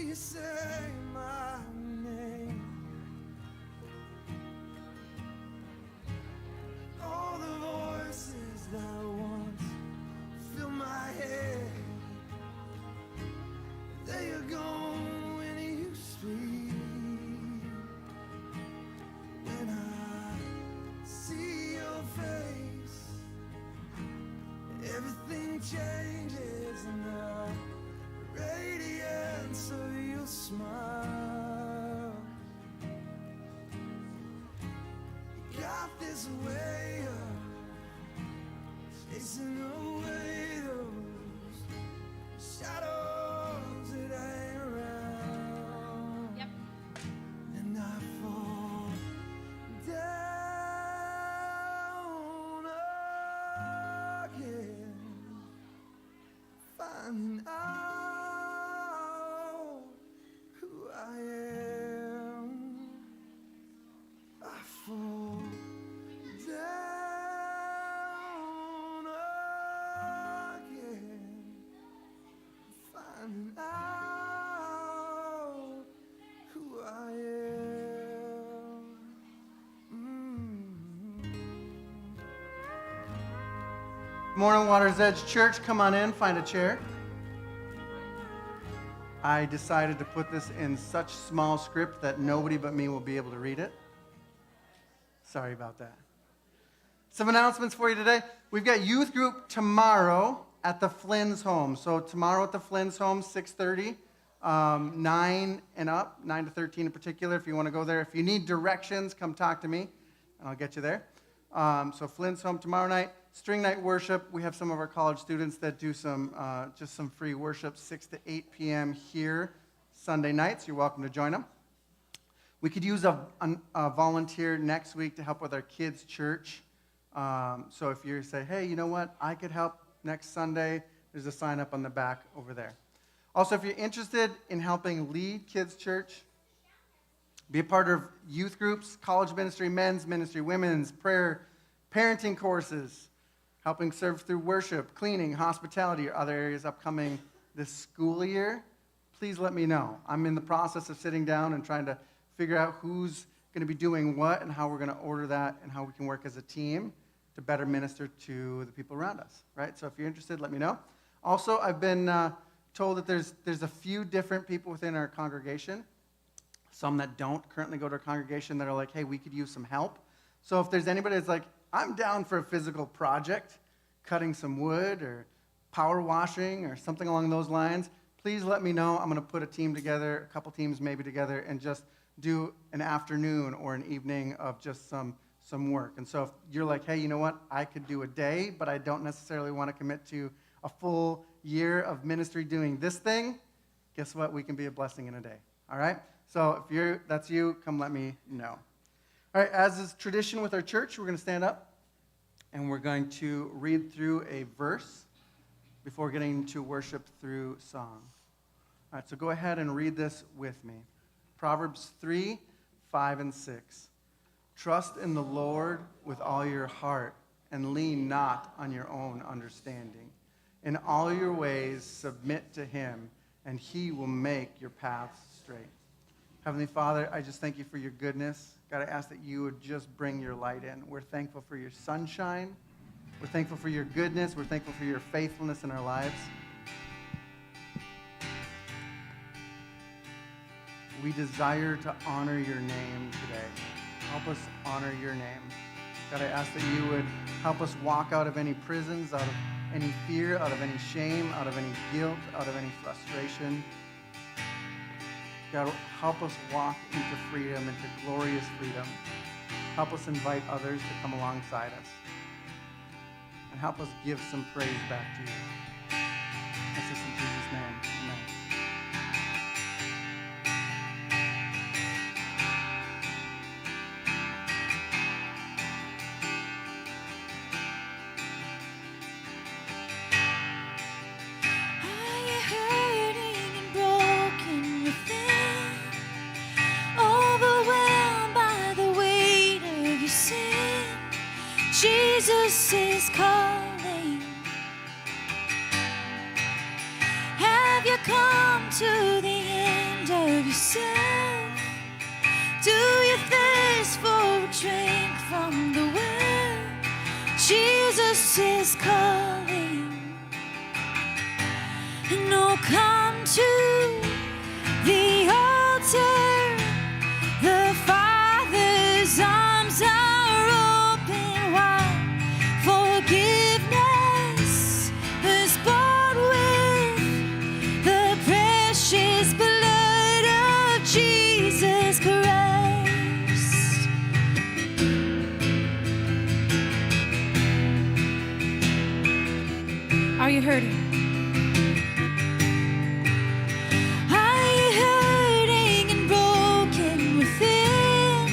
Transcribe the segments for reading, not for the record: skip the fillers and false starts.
you say my name. All the voices that once fill my head, they are gone when you speak. When I see your face, everything changes in the radiance of your smile. You got this way of chasing away those shadows that hang around. Yep. And I fall down again, finding out who I am. I fall down again, finding out who I am. Morning, Water's Edge Church. Come on in, find a chair. I decided to put this in such small script that nobody but me will be able to read it. Sorry about that. Some announcements for you today. We've got youth group tomorrow at the Flynn's home. So tomorrow at the Flynn's home, 6:30, 9 and up, 9 to 13 in particular, if you want to go there. If you need directions, come talk to me, and I'll get you there. So Flynn's home tomorrow night. String night worship. We have some of our college students that do just some free worship, 6 to 8 p.m. here Sunday nights. You're welcome to join them. We could use a volunteer next week to help with our kids' church. So if you say, hey, you know what, I could help next Sunday, there's a sign up on the back over there. Also, if you're interested in helping lead kids' church, be a part of youth groups, college ministry, men's ministry, women's, prayer, parenting courses, helping serve through worship, cleaning, hospitality, or other areas upcoming this school year, please let me know. I'm in the process of sitting down and trying to figure out who's going to be doing what and how we're going to order that and how we can work as a team to better minister to the people around us, right? So if you're interested, let me know. Also, I've been told that there's a few different people within our congregation, some that don't currently go to our congregation, that are like, hey, we could use some help. So if there's anybody that's like, I'm down for a physical project, cutting some wood or power washing or something along those lines, please let me know. I'm going to put a team together, a couple teams maybe together, and just do an afternoon or an evening of just some work. And so if you're like, hey, you know what, I could do a day, but I don't necessarily want to commit to a full year of ministry doing this thing, guess what? We can be a blessing in a day. All right? So if that's you, come let me know. All right, as is tradition with our church, we're going to stand up and we're going to read through a verse before getting to worship through song. All right, so go ahead and read this with me. Proverbs 3, 5, and 6. Trust in the Lord with all your heart and lean not on your own understanding. In all your ways submit to him, and he will make your paths straight. Heavenly Father, I just thank you for your goodness. God, I ask that you would just bring your light in. We're thankful for your sunshine. We're thankful for your goodness. We're thankful for your faithfulness in our lives. We desire to honor your name today. Help us honor your name. God, I ask that you would help us walk out of any prisons, out of any fear, out of any shame, out of any guilt, out of any frustration. God, help us walk into freedom, into glorious freedom. Help us invite others to come alongside us. And help us give some praise back to you. This is in Jesus' name. Amen. Jesus is calling. Have you come to the end yourself? Do you thirst for a drink from the well? Jesus is calling. And oh, come to the altar. The Father's arms are open wide. Forgiveness is bought with the precious blood of Jesus Christ. Are you hurting? Are you hurting and broken within?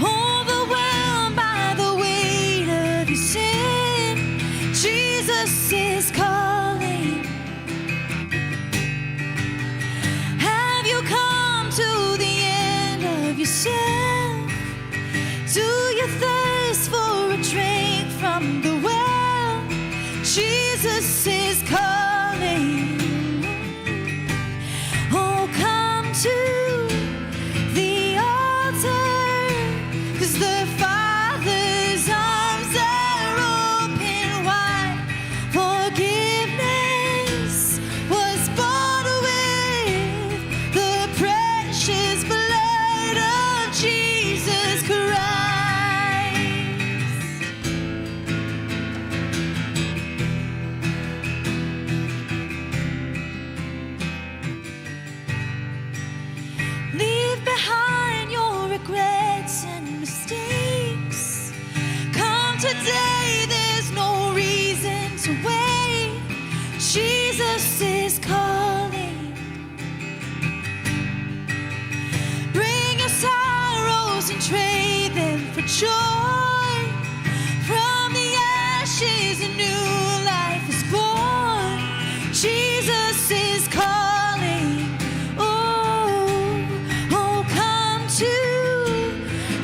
Overwhelmed by the weight of your sin? Jesus is calling. Have you come to the end of yourself? Do you thirst for a drink from the well? Jesus is calling. Oh, come to the altar, 'cause the Father's arms are open wide. Forgiveness was bought with the precious blood of Jesus Christ. Leave behind your regrets and mistakes. Come today, there's no reason to wait. Jesus is calling. Bring your sorrows and trade them for joy. From the ashes, a new life is born. Jesus is calling. Oh, come to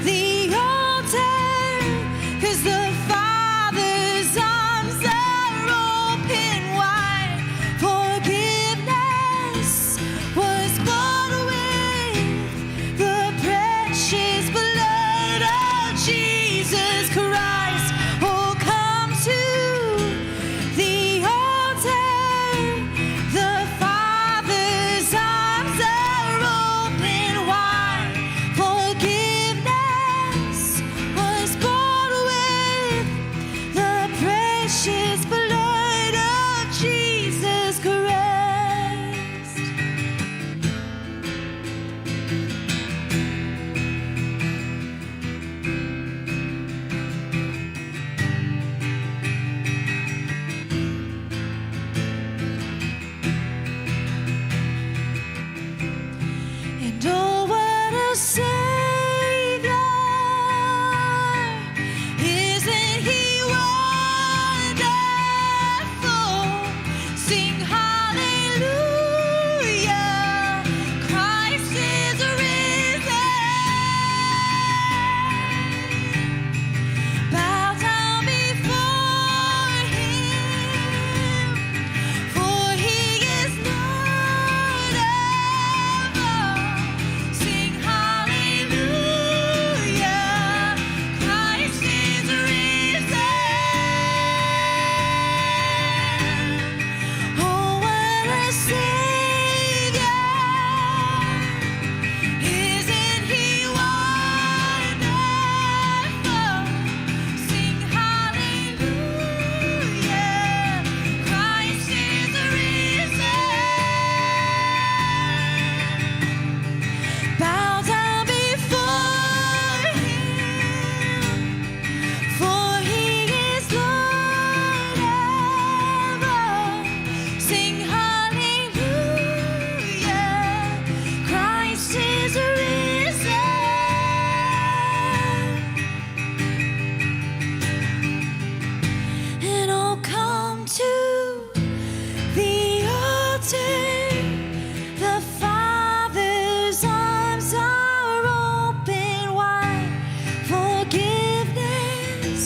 the altar, 'cause the Father's arms are open wide. Forgiveness was bought with the precious blood of Jesus Christ. Oh, come to the altar. The Father's arms are open wide. Forgiveness was bought with the precious blood of Jesus Christ. And oh, what a Savior! Isn't He wonderful? Sing hallelujah! Christ is risen. Bow down before Him, for He is Lord of all. Sing hallelujah, Christ is risen. Oh, what a Savior! Isn't He wonderful? Sing hallelujah, Christ is risen. Bow down before Him, for He is Lord of all. Sing hallelujah, Christ is risen. And oh, come to the altar. The Father's arms are open wide. Forgiveness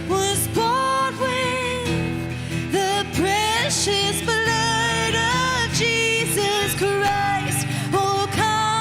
was bought with the precious blood of Jesus Christ. Oh, come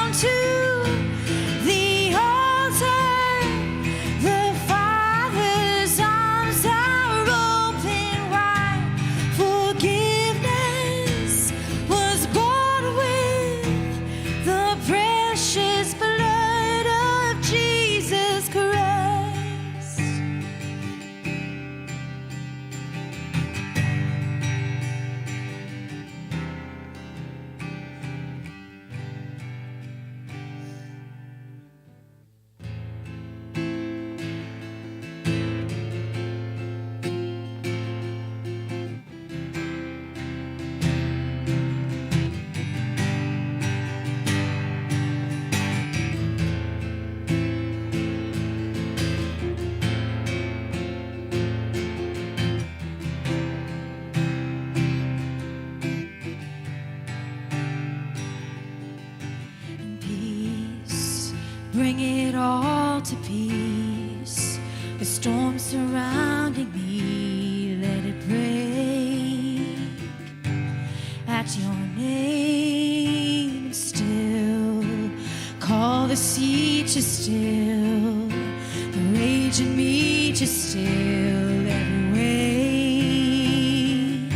bring it all to peace. The storm surrounding me, let it break at your name. Still, call the sea to still, the rage in me to still every wave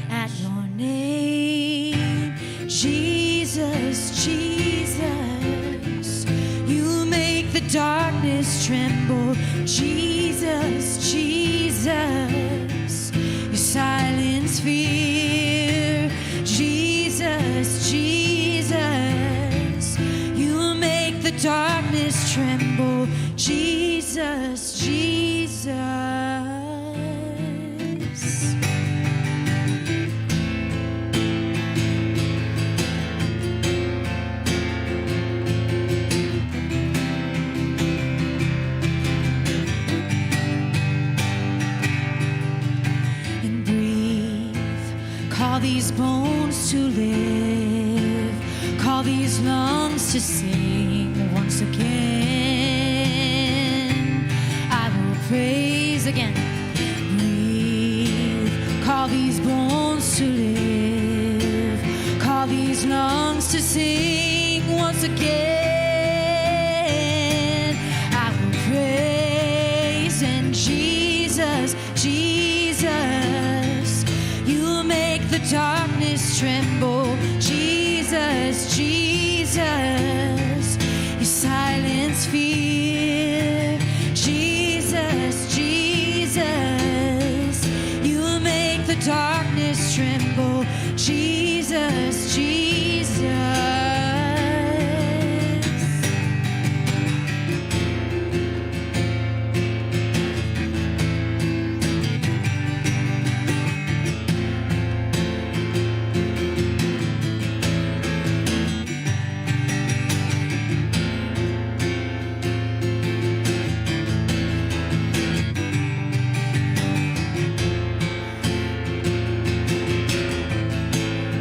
at your name. Jesus, Jesus, you make the darkness tremble. Jesus, Jesus, you silence fear. Jesus, Jesus, you make the darkness tremble. Jesus, Jesus. And breathe, call these bones to live, call these lungs to sing once again. I will praise again. Breathe, call these bones to live, call these lungs to sing once again. I will praise, and Jesus, Jesus, you make the darkness tremble. Jesus, Jesus, you silence fear. Jesus, Jesus, you make the darkness tremble. Jesus, Jesus.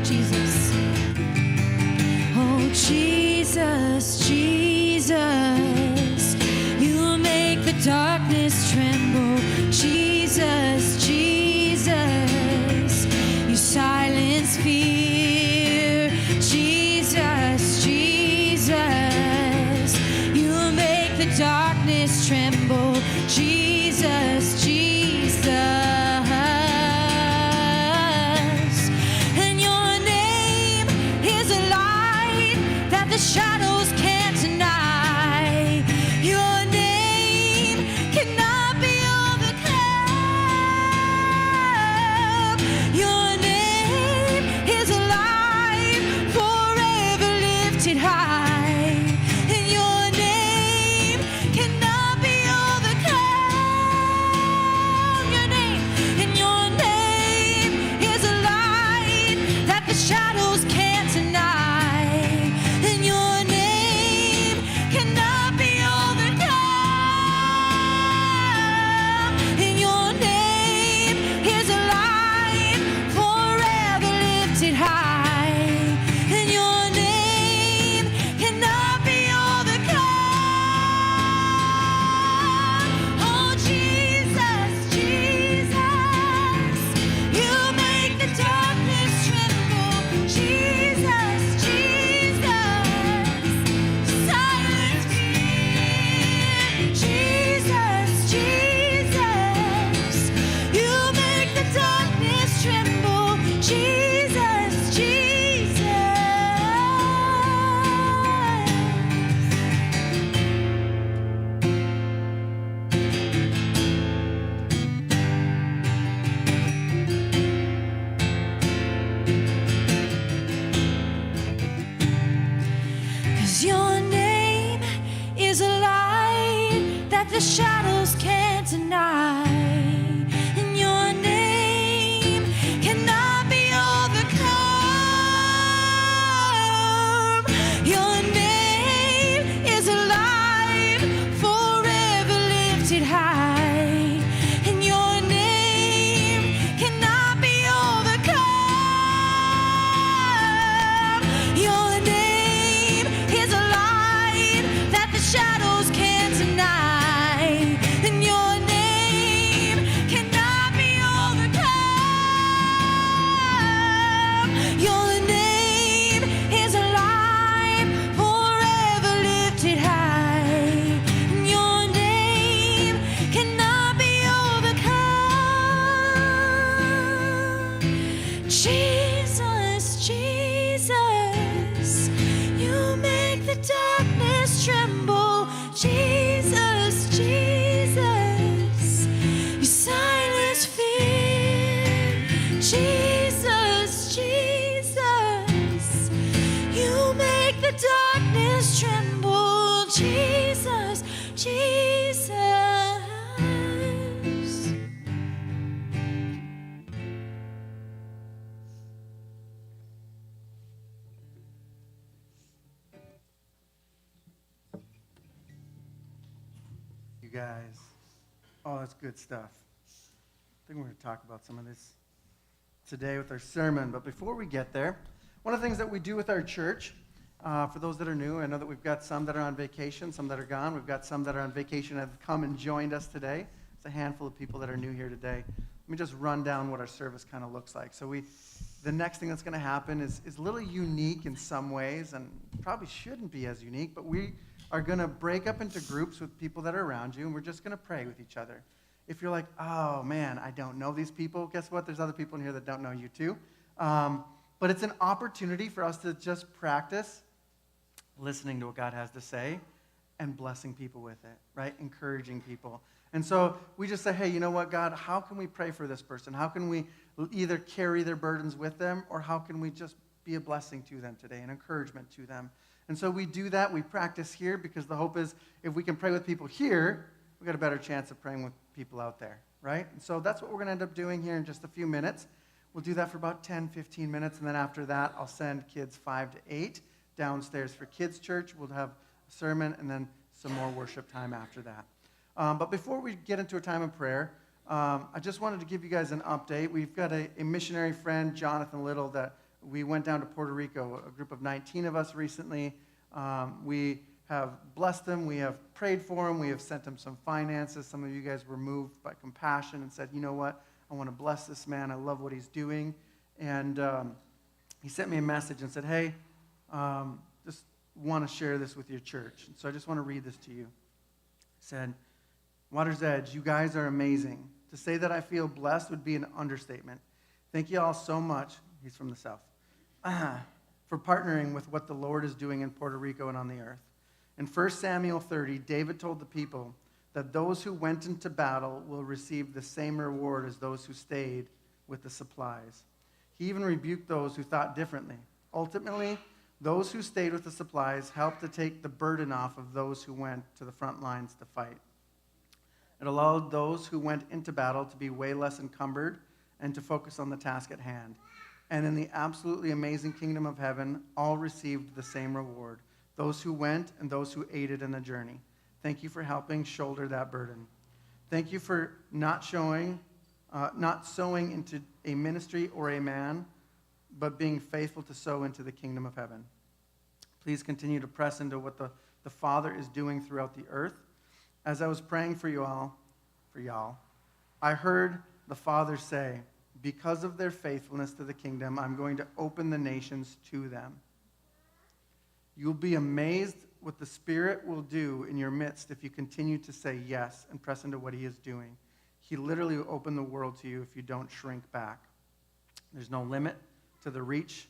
Jesus. Oh, Jesus, Jesus, you make the darkness tremble. Jesus, Jesus, you silence fear. Jesus, Jesus, you make the darkness tremble. Jesus, Jesus. And your name is a light that the shadows can't deny. Your name cannot be overcome. Your name is alive, forever lifted high. And your name cannot be overcome. Your name, and your name is a light that the shadows can't deny. And your name cannot be overcome. And your name is a light, forever lifted high. And your name cannot be overcome. Oh, Jesus, Jesus, you make the darkness tremble. Jesus, Jesus, silence fear. Jesus, Jesus, you make the darkness tremble. Jesus, Jesus. Cause your name is a light that the shadows can't deny. And your name cannot be overcome. Your name is alive, forever lifted high. And your name cannot be overcome. Your name is a light that the guys. Oh, that's good stuff. I think we're going to talk about some of this today with our sermon. But before we get there, one of the things that we do with our church, for those that are new, I know that we've got some that are on vacation, some that are gone. We've got some that are on vacation and have come and joined us today. It's a handful of people that are new here today. Let me just run down what our service kind of looks like. So the next thing that's going to happen is a little unique in some ways, and probably shouldn't be as unique, but we are going to break up into groups with people that are around you, and we're just going to pray with each other. If you're like, oh, man, I don't know these people, guess what? There's other people in here that don't know you too. But it's an opportunity for us to just practice listening to what God has to say and blessing people with it, right? Encouraging people. And so we just say, hey, you know what, God, how can we pray for this person? How can we either carry their burdens with them, or how can we just be a blessing to them today, an encouragement to them? And so we do that. We practice here because the hope is if we can pray with people here, we've got a better chance of praying with people out there, right? And so that's what we're going to end up doing here in just a few minutes. We'll do that for about 10, 15 minutes, and then after that, I'll send kids 5 to 8 downstairs for kids' church. We'll have a sermon and then some more worship time after that. But before we get into a time of prayer, I just wanted to give you guys an update. We've got a missionary friend, Jonathan Little, that we went down to Puerto Rico, a group of 19 of us recently. We have blessed him. We have prayed for him. We have sent him some finances. Some of you guys were moved by compassion and said, you know what? I want to bless this man. I love what he's doing. And he sent me a message and said, hey, just want to share this with your church. And so I just want to read this to you. He said, Water's Edge, you guys are amazing. To say that I feel blessed would be an understatement. Thank you all so much. He's from the South. For partnering with what the Lord is doing in Puerto Rico and on the earth. In 1 Samuel 30, David told the people that those who went into battle will receive the same reward as those who stayed with the supplies. He even rebuked those who thought differently. Ultimately, those who stayed with the supplies helped to take the burden off of those who went to the front lines to fight. It allowed those who went into battle to be way less encumbered and to focus on the task at hand. And in the absolutely amazing kingdom of heaven, all received the same reward, those who went and those who aided in the journey. Thank you for helping shoulder that burden. Thank you for not sowing into a ministry or a man, but being faithful to sow into the kingdom of heaven. Please continue to press into what the Father is doing throughout the earth. As I was praying for y'all, I heard the Father say, because of their faithfulness to the kingdom, I'm going to open the nations to them. You'll be amazed what the Spirit will do in your midst if you continue to say yes and press into what He is doing. He literally will open the world to you if you don't shrink back. There's no limit to the reach,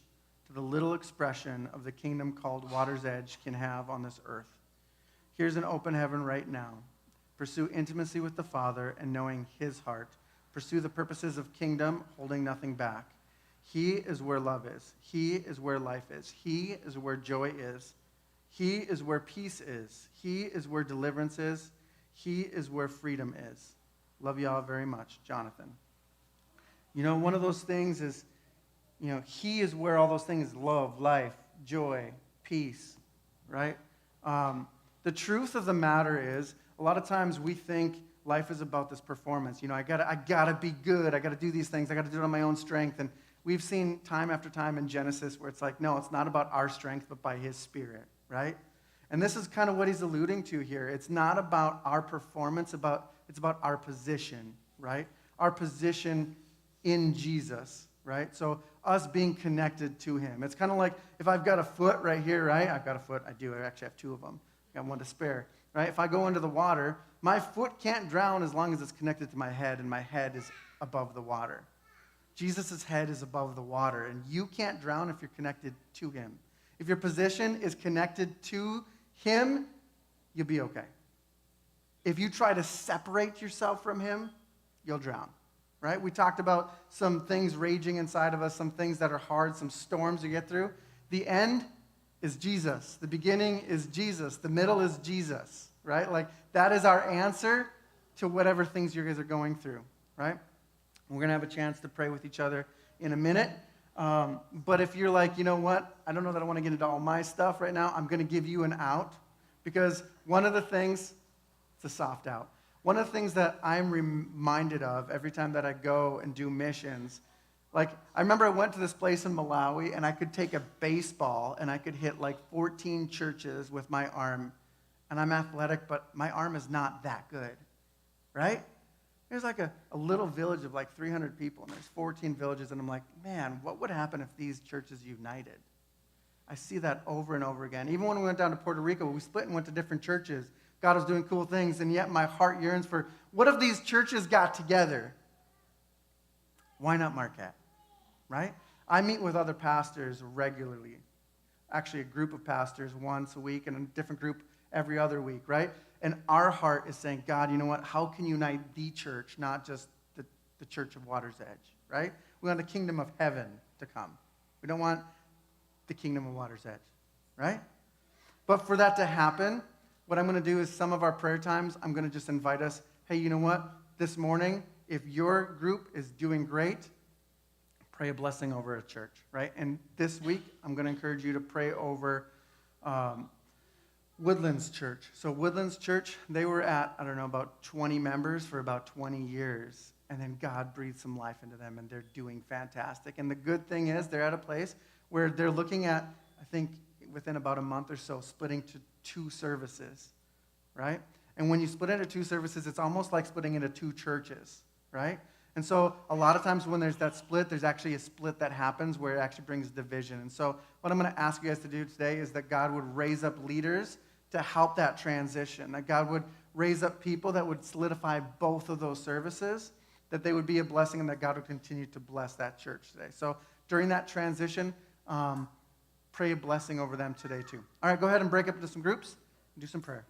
to the little expression of the kingdom called Water's Edge can have on this earth. Here's an open heaven right now. Pursue intimacy with the Father and knowing His heart. Pursue the purposes of kingdom, holding nothing back. He is where love is. He is where life is. He is where joy is. He is where peace is. He is where deliverance is. He is where freedom is. Love you all very much, Jonathan. You know, one of those things is, He is where all those things, love, life, joy, peace, right? The truth of the matter is, a lot of times we think life is about this performance. I gotta be good. I gotta do these things. I gotta do it on my own strength. And we've seen time after time in Genesis where it's like, no, it's not about our strength, but by His Spirit, right? And this is kind of what He's alluding to here. It's not about our performance, it's about our position, right? Our position in Jesus, right? So us being connected to Him. It's kind of like if I've got a foot right here, right? I've got a foot. I do. I actually have 2 of them. I got one to spare, right? If I go into the water, my foot can't drown as long as it's connected to my head, and my head is above the water. Jesus' head is above the water, and you can't drown if you're connected to Him. If your position is connected to Him, you'll be okay. If you try to separate yourself from Him, you'll drown, right? We talked about some things raging inside of us, some things that are hard, some storms you get through. The end is Jesus. The beginning is Jesus. The middle is Jesus, right? Like, that is our answer to whatever things you guys are going through, right? We're going to have a chance to pray with each other in a minute. But if you're like, you know what? I don't know that I want to get into all my stuff right now. I'm going to give you an out. Because one of the things, It's a soft out. One of the things that I'm reminded of every time that I go and do missions, like I remember I went to this place in Malawi and I could take a baseball and I could hit like 14 churches with my arm. And I'm athletic, but my arm is not that good, right? There's like a little village of like 300 people, and there's 14 villages, and I'm like, man, what would happen if these churches united? I see that over and over again. Even when we went down to Puerto Rico, we split and went to different churches. God was doing cool things, and yet my heart yearns for, what if these churches got together? Why not Marquette, right? I meet with other pastors regularly. Actually, a group of pastors once a week, and a different group every other week, right? And our heart is saying, God, you know what? How can you unite the church, not just the church of Water's Edge, right? We want the kingdom of heaven to come. We don't want the kingdom of Water's Edge, right? But for that to happen, what I'm going to do is some of our prayer times, I'm going to just invite us, hey, you know what? This morning, if your group is doing great, pray a blessing over a church, right? And this week, I'm going to encourage you to pray over Woodlands Church. So Woodlands Church, they were at, I don't know, about 20 members for about 20 years. And then God breathed some life into them, and they're doing fantastic. And the good thing is they're at a place where they're looking at, I think, within about a month or so, splitting to 2 services, right? And when you split into 2 services, it's almost like splitting into 2 churches, right? And so a lot of times when there's that split, there's actually a split that happens where it actually brings division. And so what I'm going to ask you guys to do today is that God would raise up leaders to help that transition, that God would raise up people that would solidify both of those services, that they would be a blessing, and that God would continue to bless that church today. So during that transition, pray a blessing over them today too. All right, go ahead and break up into some groups and do some prayer.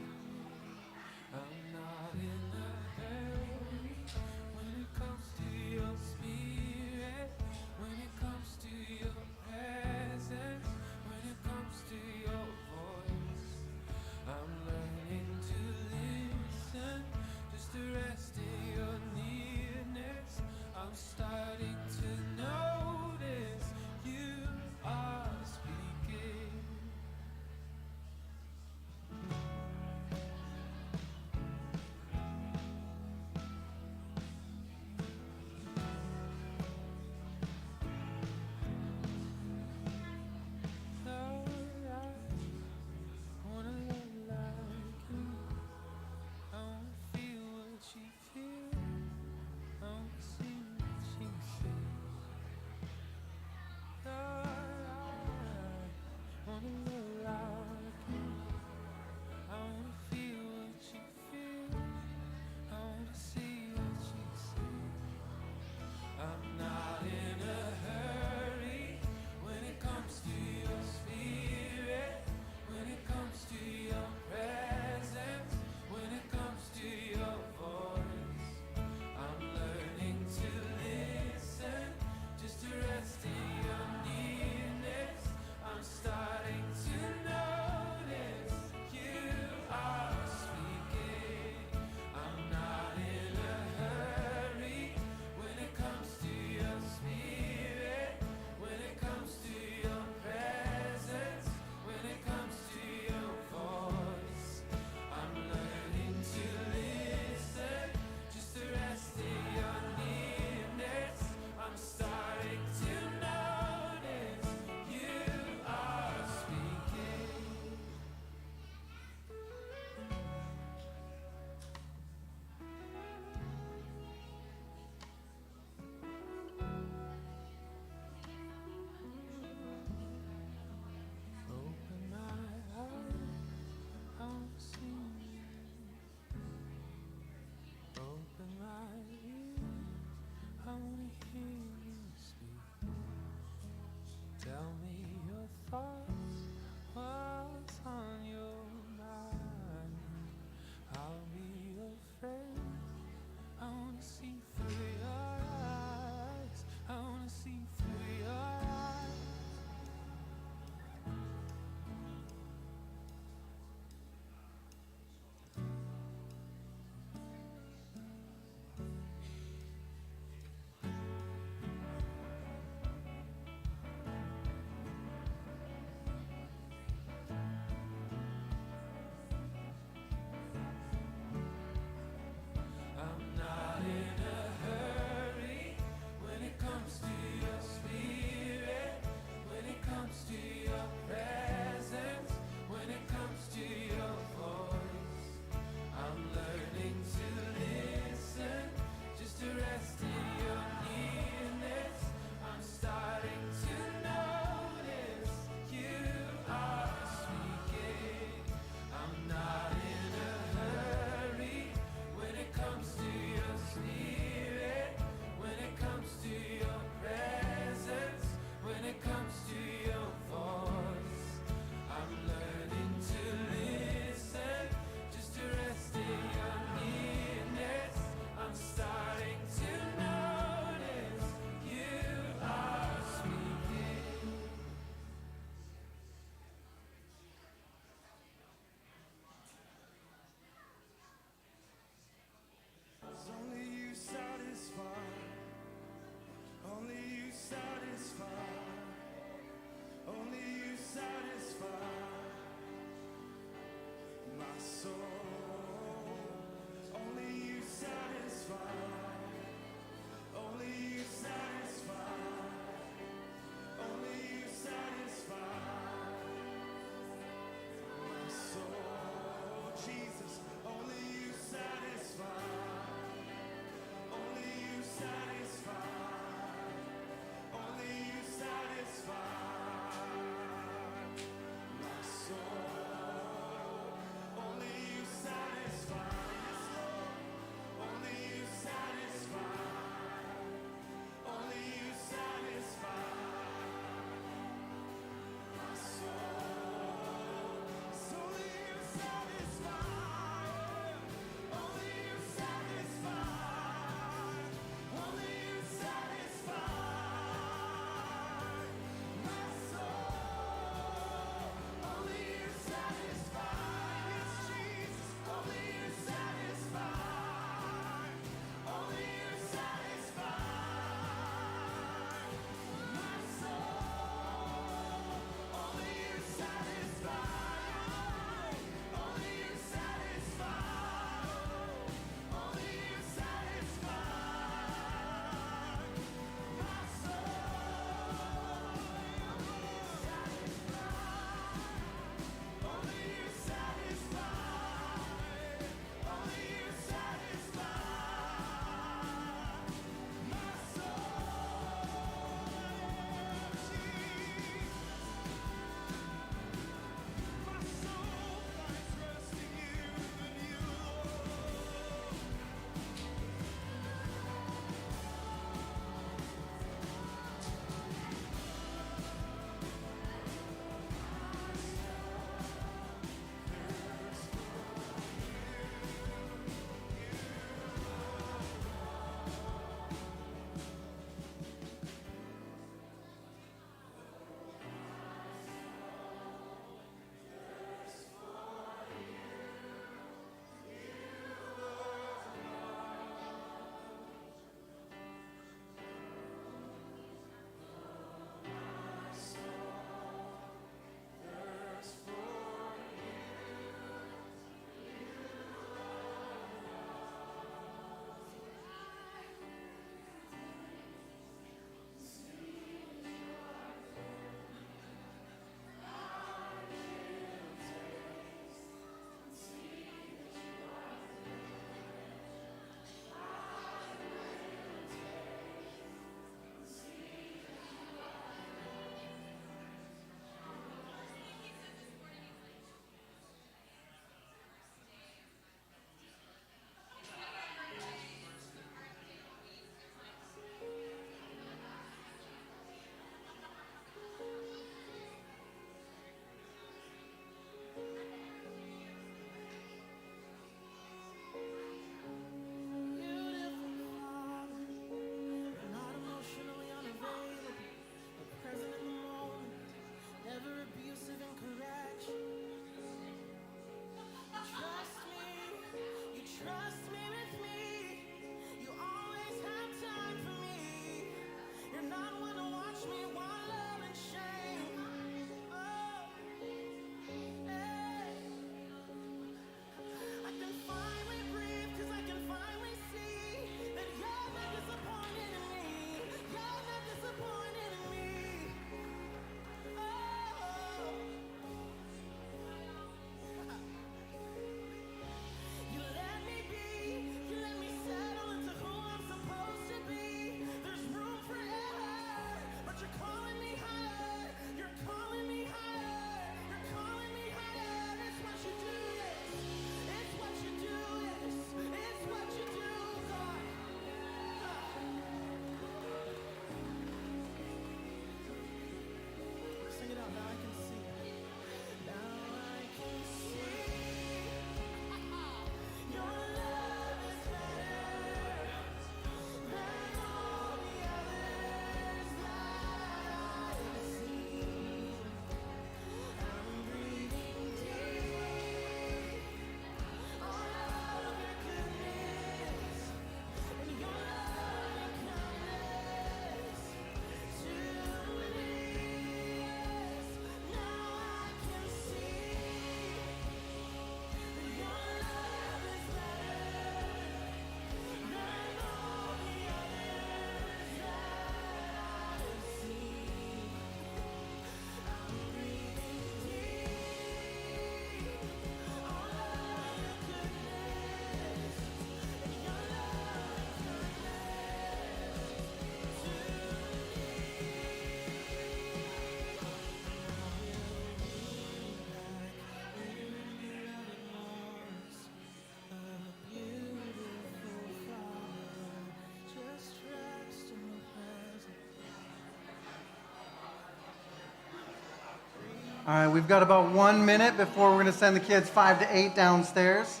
All right, we've got about 1 minute before we're going to send the kids 5 to 8 downstairs.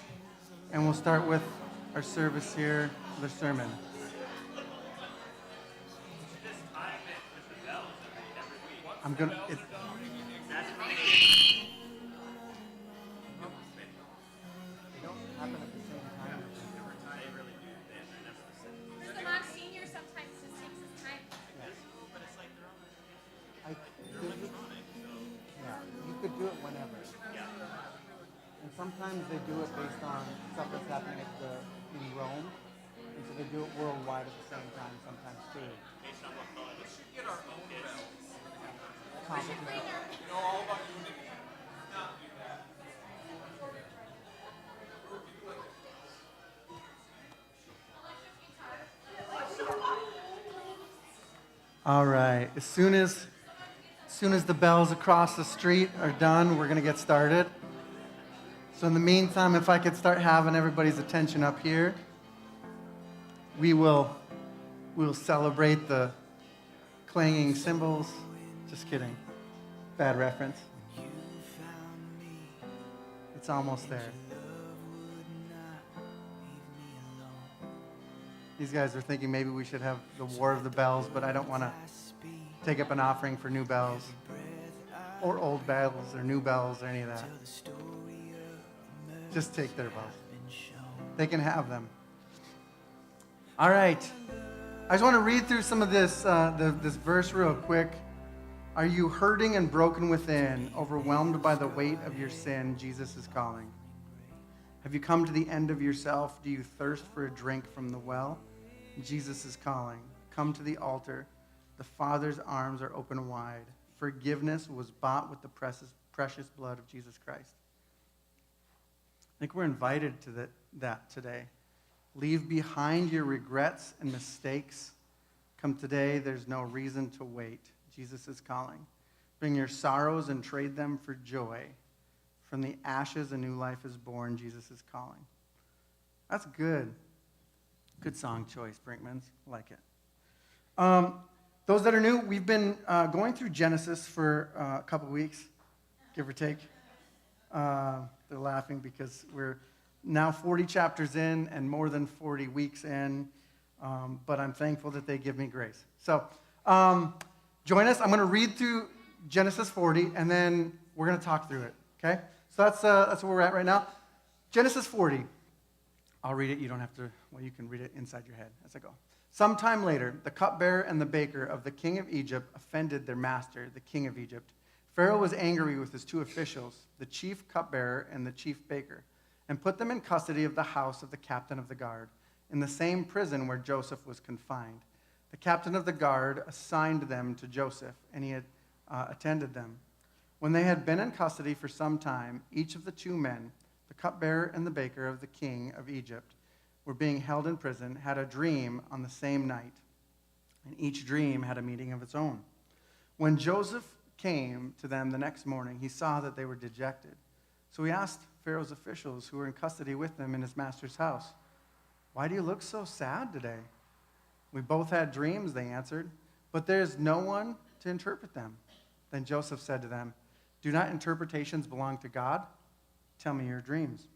And we'll start with our service here, the sermon. I'm going to... They don't happen at the same time. For the Monsignor, sometimes it takes his time. Yeah, you could do it whenever. And sometimes they do it based on stuff that's happening in Rome. And so they do it worldwide at the same time sometimes too. Based on what color? We should get our own bells. You know all about unity. All right. As soon as the bells across the street are done, we're going to get started. So in the meantime, if I could start having everybody's attention up here, we'll celebrate the clanging cymbals. Just kidding. Bad reference. It's almost there. These guys are thinking maybe we should have the War of the Bells, but I don't want to take up an offering for new bells or old bells or new bells or any of that. Just take their bells. They can have them. All right. I just want to read through some of this verse real quick. Are you hurting and broken within, overwhelmed by the weight of your sin? Jesus is calling. Have you come to the end of yourself? Do you thirst for a drink from the well? Jesus is calling. Come to the altar. The Father's arms are open wide. Forgiveness was bought with the precious blood of Jesus Christ. I think we're invited to that today. Leave behind your regrets and mistakes. Come today, there's no reason to wait. Jesus is calling. Bring your sorrows and trade them for joy. From the ashes, a new life is born. Jesus is calling. That's good. Good song choice, Brinkmans. Like it. Those that are new, we've been going through Genesis for a couple weeks, give or take. They're laughing because we're now 40 chapters in and more than 40 weeks in, but I'm thankful that they give me grace. So join us. I'm going to read through Genesis 40, and then we're going to talk through it, okay? So that's where we're at right now. Genesis 40. I'll read it. You don't have to, well, you can read it inside your head as I go. Sometime later, the cupbearer and the baker of the king of Egypt offended their master, the king of Egypt. Pharaoh was angry with his two officials, the chief cupbearer and the chief baker, and put them in custody of the house of the captain of the guard, in the same prison where Joseph was confined. The captain of the guard assigned them to Joseph, and he had attended them. When they had been in custody for some time, each of the two men, the cupbearer and the baker of the king of Egypt, were being held in prison, had a dream on the same night, and each dream had a meaning of its own. When Joseph came to them the next morning, he saw that they were dejected. So he asked Pharaoh's officials who were in custody with him in his master's house, "Why do you look so sad today?" "We both had dreams," they answered, "but there is no one to interpret them." Then Joseph said to them, "Do not interpretations belong to God? Tell me your dreams."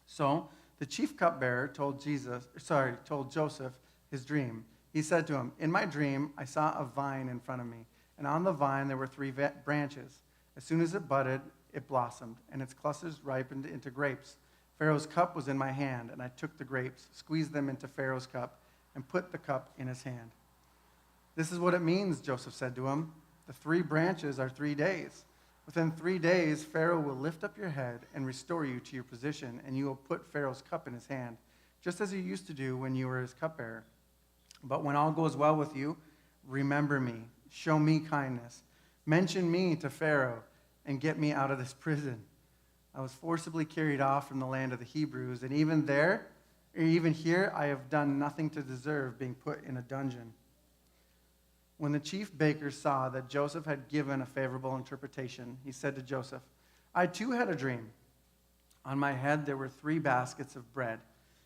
So the chief cupbearer told Joseph his dream. He said to him, "In my dream, I saw a vine in front of me, and on the vine there were 3 branches. As soon as it budded, it blossomed, and its clusters ripened into grapes. Pharaoh's cup was in my hand, and I took the grapes, squeezed them into Pharaoh's cup, and put the cup in his hand." "This is what it means," Joseph said to him. "The 3 branches are 3 days. Within 3 days, Pharaoh will lift up your head and restore you to your position, and you will put Pharaoh's cup in his hand, just as you used to do when you were his cupbearer. But when all goes well with you, remember me, show me kindness, mention me to Pharaoh, and get me out of this prison. I was forcibly carried off from the land of the Hebrews, and even here, I have done nothing to deserve being put in a dungeon." When the chief baker saw that Joseph had given a favorable interpretation, he said to Joseph, "I too had a dream. On my head there were 3 baskets of bread.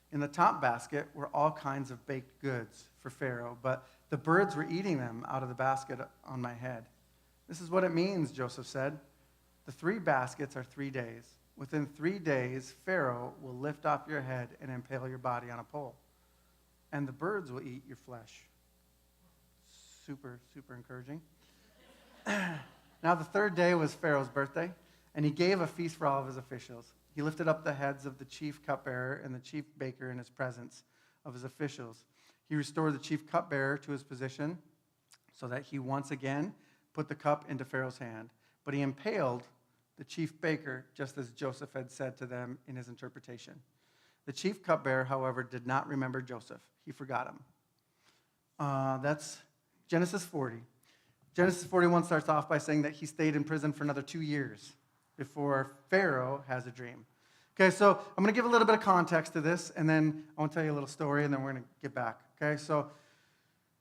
In the top basket were all kinds of baked goods for Pharaoh, but the birds were eating them out of the basket on my head." "This is what it means," Joseph said. The 3 baskets are 3 days. Within 3 days, Pharaoh will lift off your head and impale your body on a pole. And the birds will eat your flesh. Super, super encouraging. Now the 3rd day was Pharaoh's birthday, and he gave a feast for all of his officials. He lifted up the heads of the chief cupbearer and the chief baker in his presence of his officials. He restored the chief cupbearer to his position so that he once again put the cup into Pharaoh's hand. But he impaled the chief baker, just as Joseph had said to them in his interpretation. The chief cupbearer, however, did not remember Joseph. He forgot him. That's Genesis 40. Genesis 41 starts off by saying that he stayed in prison for another 2 years before Pharaoh has a dream. Okay, so I'm going to give a little bit of context to this, and then I want to tell you a little story, and then we're going to get back. Okay, so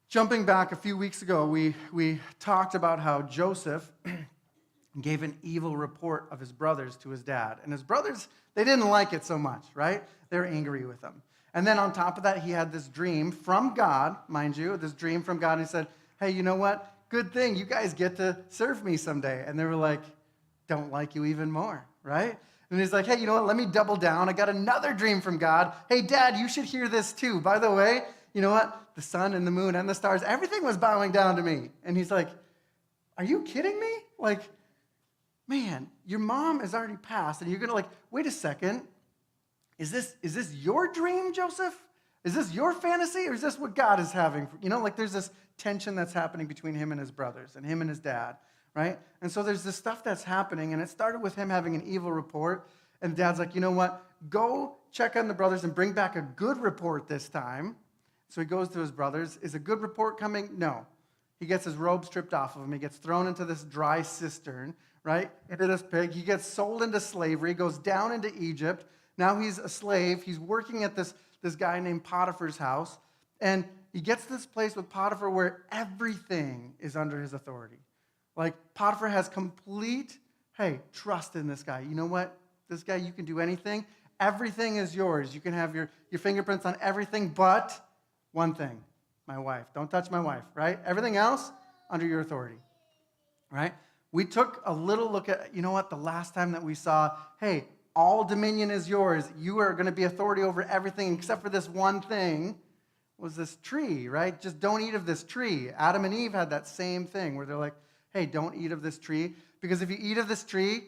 jumping back a few weeks ago, we talked about how Joseph gave an evil report of his brothers to his dad. And his brothers, they didn't like it so much, right? They were angry with him. And then on top of that, he had this dream from God, mind you, this dream from God. And he said, hey, you know what? Good thing. You guys get to serve me someday. And they were like, don't like you even more, right? And he's like, hey, you know what? Let me double down. I got another dream from God. Hey, Dad, you should hear this too. By the way, you know what? The sun and the moon and the stars, everything was bowing down to me. And he's like, are you kidding me? Like, man, your mom has already passed, and you're going to wait a second. Is this your dream, Joseph? Is this your fantasy, or is this what God is having? There's this tension that's happening between him and his brothers and him and his dad, right? And so there's this stuff that's happening, and it started with him having an evil report, and Dad's like, you know what? Go check on the brothers and bring back a good report this time. So he goes to his brothers. Is a good report coming? No. He gets his robe stripped off of him. He gets thrown into this dry cistern, right, into this pig. He gets sold into slavery, goes down into Egypt. Now he's a slave. He's working at this guy named Potiphar's house. And he gets to this place with Potiphar where everything is under his authority. Like, Potiphar has complete, hey, trust in this guy. You know what? This guy, you can do anything. Everything is yours. You can have your fingerprints on everything but one thing, my wife. Don't touch my wife, right? Everything else, under your authority, right? We took a little look at, you know what, the last time that we saw, hey, all dominion is yours. You are going to be authority over everything except for this one thing, was this tree, right? Just don't eat of this tree. Adam and Eve had that same thing where they're like, hey, don't eat of this tree, because if you eat of this tree,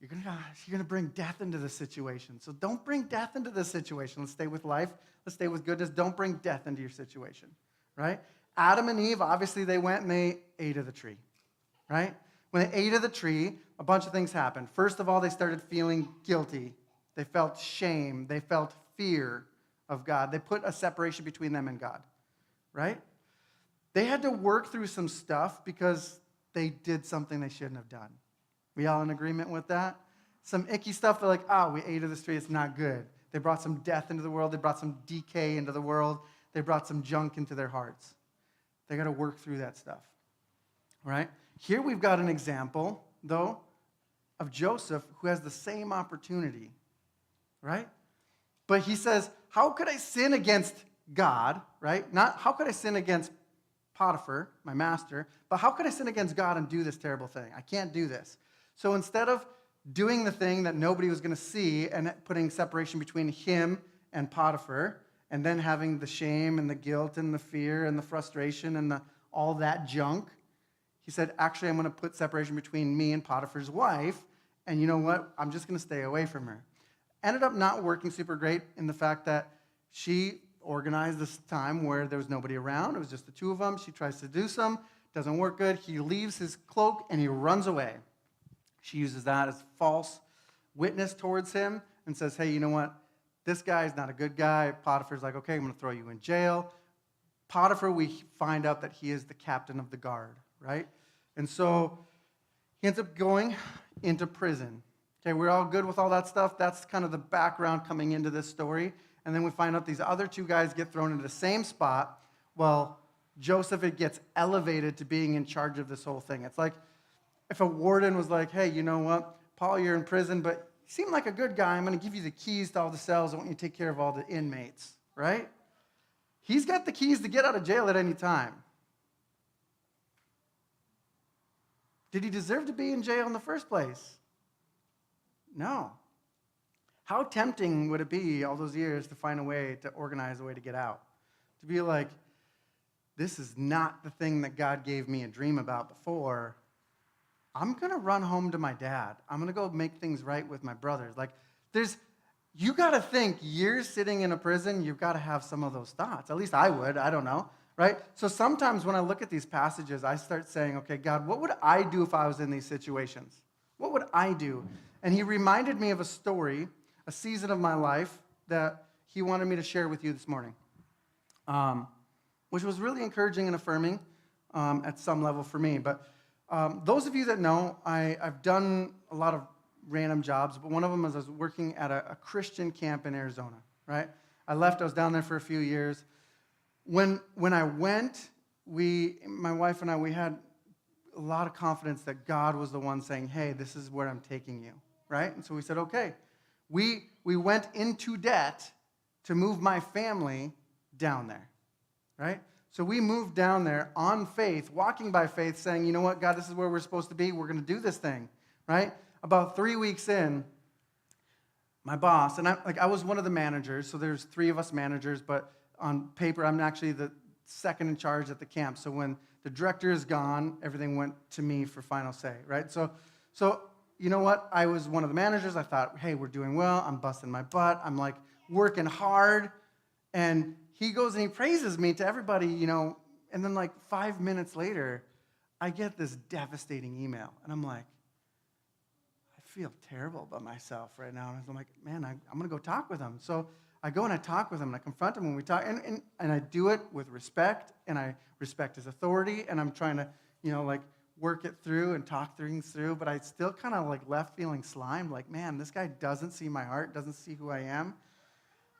you're going to bring death into the situation. So don't bring death into this situation. Let's stay with life. Let's stay with goodness. Don't bring death into your situation, right? Adam and Eve, obviously, they went and they ate of the tree, right? When they ate of the tree, a bunch of things happened. First of all, they started feeling guilty. They felt shame. They felt fear of God. They put a separation between them and God, right? They had to work through some stuff because they did something they shouldn't have done. We all in agreement with that? Some icky stuff, they're like, we ate of this tree, it's not good. They brought some death into the world. They brought some decay into the world. They brought some junk into their hearts. They got to work through that stuff, right? Here we've got an example, though, of Joseph who has the same opportunity, right? But he says, how could I sin against God, right? Not how could I sin against Potiphar, my master, but how could I sin against God and do this terrible thing? I can't do this. So instead of doing the thing that nobody was going to see and putting separation between him and Potiphar, and then having the shame and the guilt and the fear and the frustration and all that junk, he said, actually, I'm going to put separation between me and Potiphar's wife, and you know what? I'm just going to stay away from her. Ended up not working super great in the fact that she organized this time where there was nobody around. It was just the two of them. She tries to do some. Doesn't work good. He leaves his cloak and he runs away. She uses that as false witness towards him and says, hey, you know what? This guy's not a good guy. Potiphar's like, okay, I'm going to throw you in jail. Potiphar, we find out that he is the captain of the guard, right? And so he ends up going into prison. Okay, we're all good with all that stuff. That's kind of the background coming into this story. And then we find out these other two guys get thrown into the same spot. Well, Joseph, it gets elevated to being in charge of this whole thing. It's like if a warden was like, hey, you know what, Paul, you're in prison, but you seem like a good guy. I'm going to give you the keys to all the cells. I want you to take care of all the inmates, right? He's got the keys to get out of jail at any time. Did he deserve to be in jail in the first place? No. How tempting would it be all those years to find a way to organize a way to get out? To be like, this is not the thing that God gave me a dream about before. I'm going to run home to my dad. I'm going to go make things right with my brothers. Like, you got to think, years sitting in a prison, you've got to have some of those thoughts. At least I would. I don't know, right? So sometimes when I look at these passages, I start saying, okay, God, what would I do if I was in these situations? What would I do? And he reminded me of a story, a season of my life that he wanted me to share with you this morning, which was really encouraging and affirming at some level for me. But those of you that know, I've done a lot of random jobs, but one of them was I was working at a Christian camp in Arizona, right? I was down there for a few years. When I went, my wife and I, we had a lot of confidence that God was the one saying, hey, this is where I'm taking you, right? And so we said, okay. We went into debt to move my family down there, right? So we moved down there on faith, walking by faith, saying, you know what, God, this is where we're supposed to be. We're going to do this thing, right? About 3 weeks in, my boss, and I was one of the managers, so there's 3 of us managers, but on paper, I'm actually the second in charge at the camp. So when the director is gone, everything went to me for final say, right? So you know what? I was one of the managers. I thought, hey, we're doing well. I'm busting my butt. I'm like working hard. And he goes and he praises me to everybody, you know, and then like 5 minutes later, I get this devastating email. And I'm like, I feel terrible about myself right now. And I'm like, man, I'm going to go talk with him. So I go and I talk with him, and I confront him, and we talk, and I do it with respect, and I respect his authority, and I'm trying to, you know, like work it through and talk things through, but I still kind of like left feeling slimed, like, man, this guy doesn't see my heart, doesn't see who I am.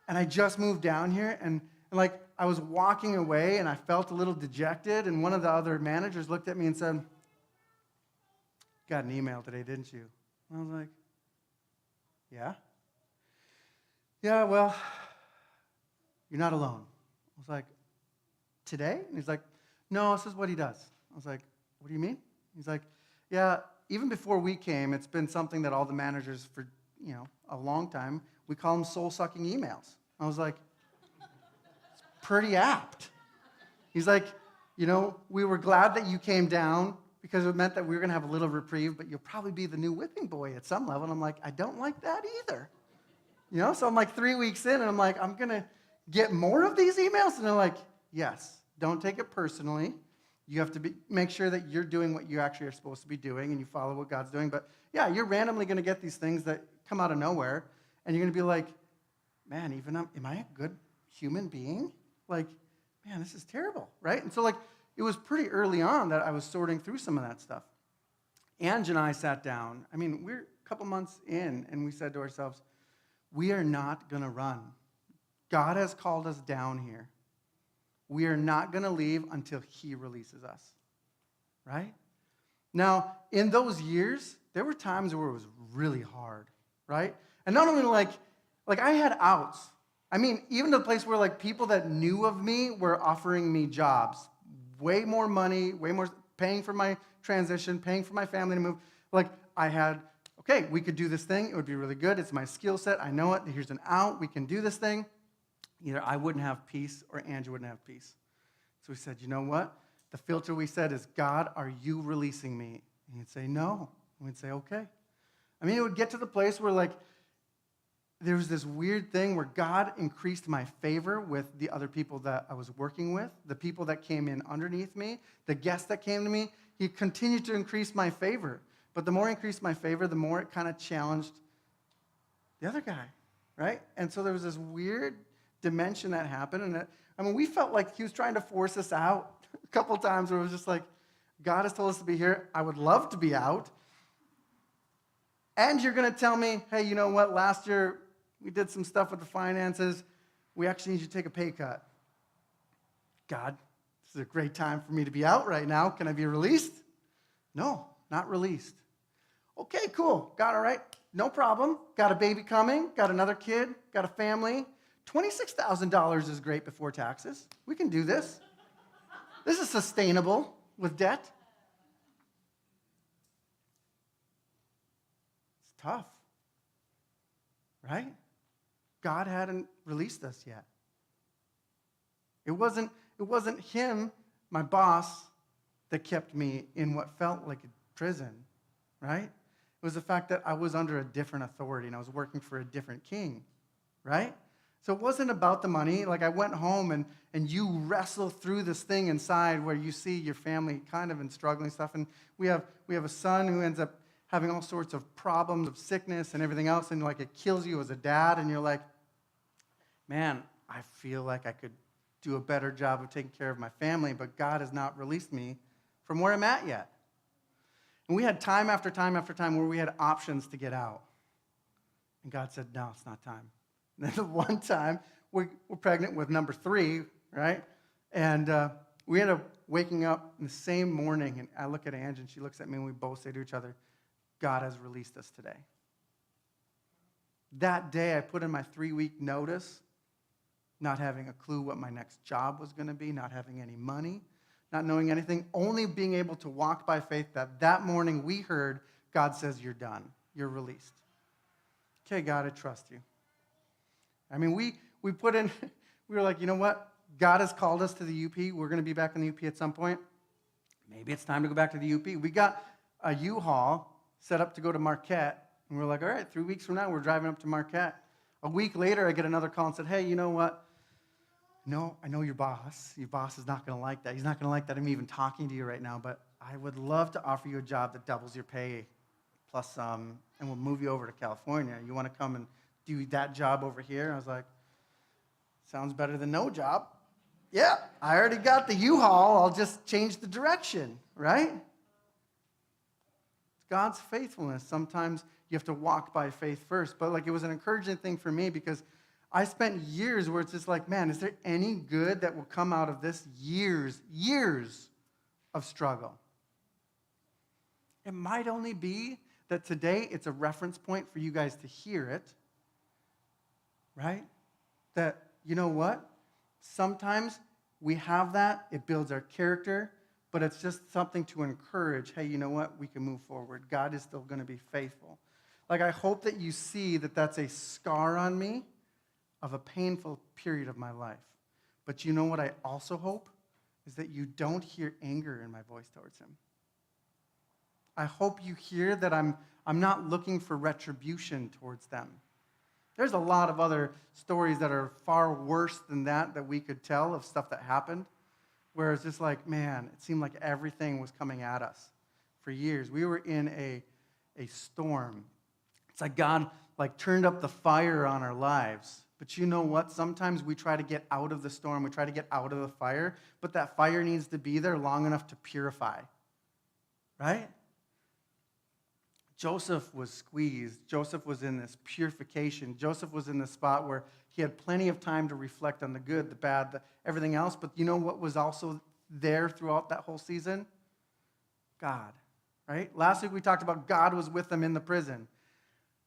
And I just moved down here, and like I was walking away, and I felt a little dejected, and one of the other managers looked at me and said, got an email today, didn't you? And I was like, yeah. Yeah, well, you're not alone. I was like, today? And he's like, no, this is what he does. I was like, what do you mean? He's like, yeah, even before we came, it's been something that all the managers for, you know, a long time, we call them soul-sucking emails. I was like, it's pretty apt. He's like, you know, we were glad that you came down because it meant that we were going to have a little reprieve, but you'll probably be the new whipping boy at some level. And I'm like, I don't like that either. You know, so I'm like 3 weeks in, and I'm like, I'm going to get more of these emails? And they're like, yes, don't take it personally. You have to make sure that you're doing what you actually are supposed to be doing, and you follow what God's doing. But yeah, you're randomly going to get these things that come out of nowhere, and you're going to be like, man, am I a good human being? Like, man, this is terrible, right? And so like, it was pretty early on that I was sorting through some of that stuff. Ange and I sat down. I mean, we're a couple months in, and we said to ourselves, we are not going to run. God has called us down here. We are not going to leave until he releases us, right? Now, in those years, there were times where it was really hard, right? And not only like I had outs. I mean, even to the place where like people that knew of me were offering me jobs, way more money, way more paying for my transition, paying for my family to move. Like I had, okay, we could do this thing. It would be really good. It's my skill set. I know it. Here's an out. We can do this thing. Either I wouldn't have peace or Andrew wouldn't have peace. So we said, you know what? The filter we said is, God, are you releasing me? And he'd say, no. And we'd say, okay. I mean, it would get to the place where like, there was this weird thing where God increased my favor with the other people that I was working with, the people that came in underneath me, the guests that came to me. He continued to increase my favor. But the more he increased my favor, the more it kind of challenged the other guy, right? And so there was this weird dimension that happened. And we felt like he was trying to force us out a couple times where it was just like, God has told us to be here. I would love to be out. And you're going to tell me, hey, you know what? Last year, we did some stuff with the finances. We actually need you to take a pay cut. God, this is a great time for me to be out right now. Can I be released? No, not released. Okay, cool. Got it, all right. No problem. Got a baby coming. Got another kid. Got a family. $26,000 is great before taxes. We can do this. This is sustainable with debt. It's tough. right? God hadn't released us yet. It wasn't him, my boss, that kept me in what felt like a prison, right? It was the fact that I was under a different authority and I was working for a different king, right? So it wasn't about the money. Like I went home and you wrestle through this thing inside where you see your family kind of in struggling stuff. And we have a son who ends up having all sorts of problems of sickness and everything else. And like it kills you as a dad. And you're like, man, I feel like I could do a better job of taking care of my family, but God has not released me from where I'm at yet. And we had time after time after time where we had options to get out. And God said, no, it's not time. And then the one time, we're pregnant with number 3, right? And we ended up waking up in the same morning, and I look at Ange, and she looks at me, and we both say to each other, God has released us today. That day, I put in my 3-week notice, not having a clue what my next job was going to be, not having any money, not knowing anything, only being able to walk by faith that morning we heard, God says, you're done. You're released. Okay, God, I trust you. I mean, we put in, we were like, you know what? God has called us to the UP. We're going to be back in the UP at some point. Maybe it's time to go back to the UP. We got a U-Haul set up to go to Marquette. And we're like, all right, 3 weeks from now, we're driving up to Marquette. A week later, I get another call and said, hey, you know what? No, I know your boss. Your boss is not going to like that. He's not going to like that I'm even talking to you right now, but I would love to offer you a job that doubles your pay plus some, and we'll move you over to California. You want to come and do that job over here? I was like, sounds better than no job. Yeah, I already got the U-Haul. I'll just change the direction, right? It's God's faithfulness. Sometimes you have to walk by faith first. But like it was an encouraging thing for me because I spent years where it's just like, man, is there any good that will come out of this? Years of struggle. It might only be that today it's a reference point for you guys to hear it. Right? That, you know what? Sometimes we have that. It builds our character, but it's just something to encourage. Hey, you know what? We can move forward. God is still going to be faithful. Like, I hope that you see that that's a scar on me of a painful period of my life. But you know what I also hope? Is that you don't hear anger in my voice towards him. I hope you hear that I'm not looking for retribution towards them. There's a lot of other stories that are far worse than that we could tell of stuff that happened, where it's just like, man, it seemed like everything was coming at us for years. We were in a storm. It's like God turned up the fire on our lives. But you know what? Sometimes we try to get out of the storm. We try to get out of the fire, but that fire needs to be there long enough to purify, right? Joseph was squeezed. Joseph was in this purification. Joseph was in this spot where he had plenty of time to reflect on the good, the bad, everything else. But you know what was also there throughout that whole season? God, right? Last week we talked about God was with them in the prison.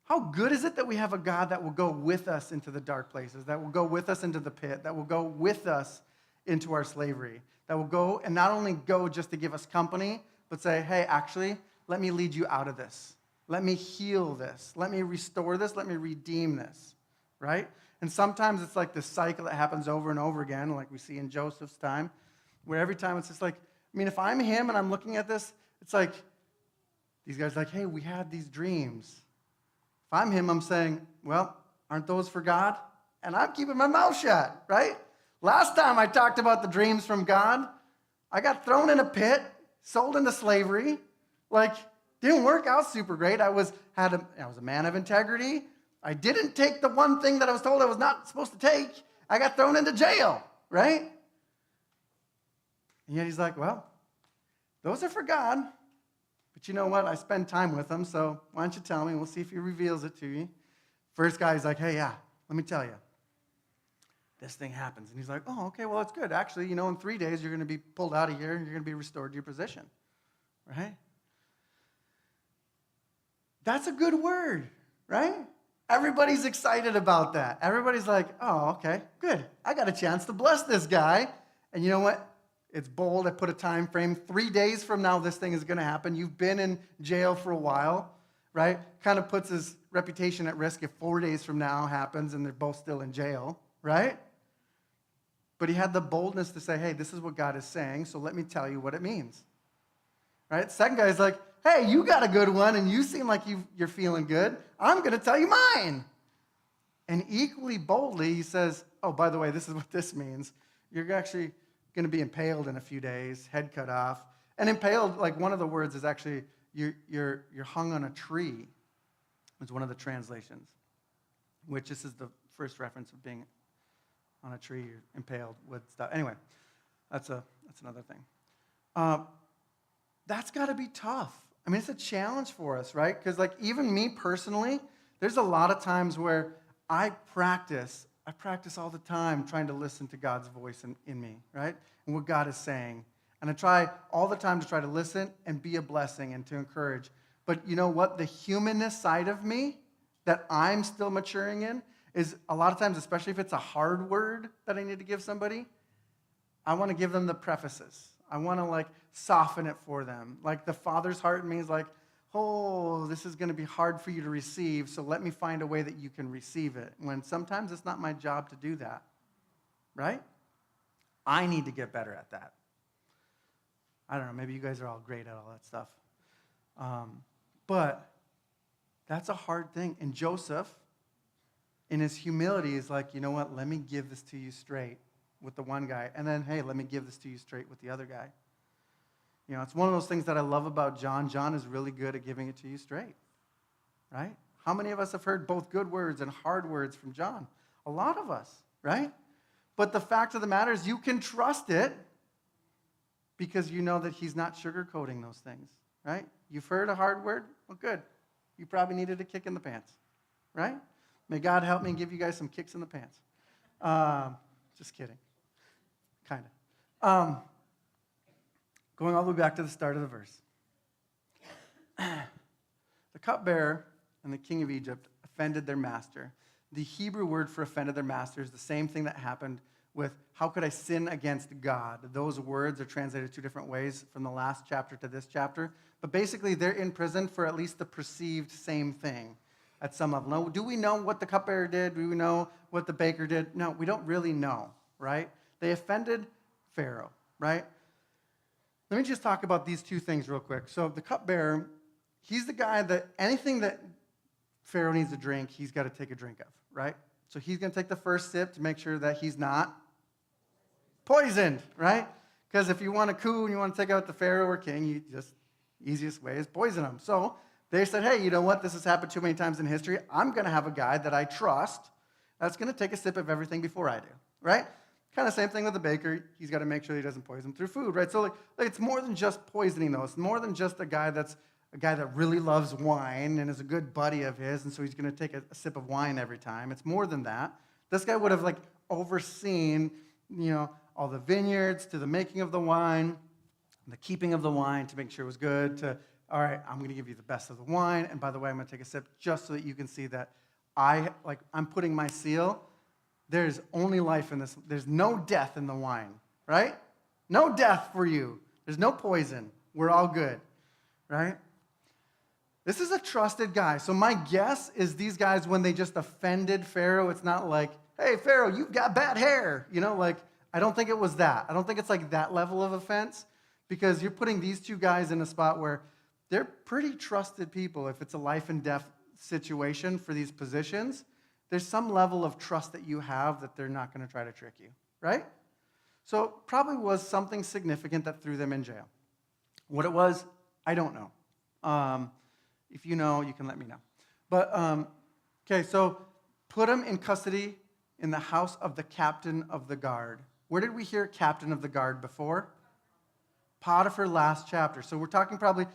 How good is it that we have a God that will go with us into the dark places, that will go with us into the pit, that will go with us into our slavery, that will go and not only go just to give us company, but say, hey, actually, let me lead you out of this. Let me heal this. Let me restore this. Let me redeem this, right? And sometimes it's like this cycle that happens over and over again, like we see in Joseph's time, where every time it's just like, I mean, if I'm him and I'm looking at this, it's like, these guys are like, hey, we had these dreams. If I'm him, I'm saying, well, aren't those for God? And I'm keeping my mouth shut, right? Last time I talked about the dreams from God, I got thrown in a pit, sold into slavery, didn't work out super great. I was a man of integrity. I didn't take the one thing that I was told I was not supposed to take. I got thrown into jail, right? And yet he's like, well, those are for God. But you know what? I spend time with him, so why don't you tell me? We'll see if he reveals it to you. First guy, he's like, hey, yeah, let me tell you. This thing happens. And he's like, oh, okay, well, that's good. Actually, in 3 days, you're going to be pulled out of here, and you're going to be restored to your position, right? That's a good word, right? Everybody's excited about that. Everybody's like, oh, okay, good. I got a chance to bless this guy. And you know what? It's bold. I put a time frame. 3 days from now, this thing is going to happen. You've been in jail for a while, right? Kind of puts his reputation at risk if 4 days from now happens and they're both still in jail, right? But he had the boldness to say, hey, this is what God is saying, so let me tell you what it means. Right? Second guy is like, hey, you got a good one, and you seem like you're feeling good. I'm going to tell you mine. And equally boldly, he says, oh, by the way, this is what this means. You're actually going to be impaled in a few days, head cut off. And impaled, like one of the words is actually, you're hung on a tree, is one of the translations, which this is the first reference of being on a tree, you're impaled with stuff. Anyway, that's another thing. That's got to be tough. I mean, it's a challenge for us, right? Because like even me personally, there's a lot of times where I practice all the time trying to listen to God's voice in me, right? And what God is saying. And I try all the time to try to listen and be a blessing and to encourage. But you know what? The humanness side of me that I'm still maturing in is a lot of times, especially if it's a hard word that I need to give somebody, I want to give them the prefaces. I want to like soften it for them. Like the Father's heart in me is like, oh, this is going to be hard for you to receive, so let me find a way that you can receive it. When sometimes it's not my job to do that, right? I need to get better at that. I don't know, maybe you guys are all great at all that stuff. But that's a hard thing. And Joseph, in his humility, is like, you know what, let me give this to you straight with the one guy. And then, hey, let me give this to you straight with the other guy. You know, it's one of those things that I love about John. John is really good at giving it to you straight, right? How many of us have heard both good words and hard words from John? A lot of us, right? But the fact of the matter is you can trust it because you know that he's not sugarcoating those things, right? You've heard a hard word? Well, good. You probably needed a kick in the pants, right? May God help me and give you guys some kicks in the pants. Just kidding. Kind of. Going all the way back to the start of the verse. The cupbearer and the king of Egypt offended their master. The Hebrew word for offended their master is the same thing that happened with how could I sin against God? Those words are translated two different ways from the last chapter to this chapter. But basically, they're in prison for at least the perceived same thing at some level. Now, do we know what the cupbearer did? Do we know what the baker did? No, we don't really know, right? They offended Pharaoh, right? Let me just talk about these two things real quick. So the cupbearer, he's the guy that anything that Pharaoh needs to drink, he's got to take a drink of, right? So he's going to take the first sip to make sure that he's not poisoned, right? Because if you want a coup and you want to take out the Pharaoh or king, you just, easiest way is poison him. So they said, hey, you know what? This has happened too many times in history. I'm going to have a guy that I trust that's going to take a sip of everything before I do, right? Kind of same thing with the baker. He's got to make sure he doesn't poison through food, right? So like it's more than just poisoning, though. It's more than just a guy that really loves wine and is a good buddy of his, and so he's going to take a sip of wine every time. It's more than that. This guy would have like overseen, you know, all the vineyards to the making of the wine, the keeping of the wine to make sure it was good. To all right, I'm going to give you the best of the wine, and by the way, I'm going to take a sip just so that you can see that I'm putting my seal. There's only life in this. There's no death in the wine, right? No death for you. There's no poison. We're all good, right? This is a trusted guy. So my guess is these guys, when they just offended Pharaoh, it's not like, hey, Pharaoh, you've got bad hair. You know, like, I don't think it was that. I don't think it's like that level of offense because you're putting these two guys in a spot where they're pretty trusted people. If it's a life and death situation for these positions, there's some level of trust that you have that they're not going to try to trick you, right? So probably was something significant that threw them in jail. What it was, I don't know. If you know, you can let me know. But, okay, so put him in custody in the house of the captain of the guard. Where did we hear captain of the guard before? Potiphar, last chapter. So we're talking probably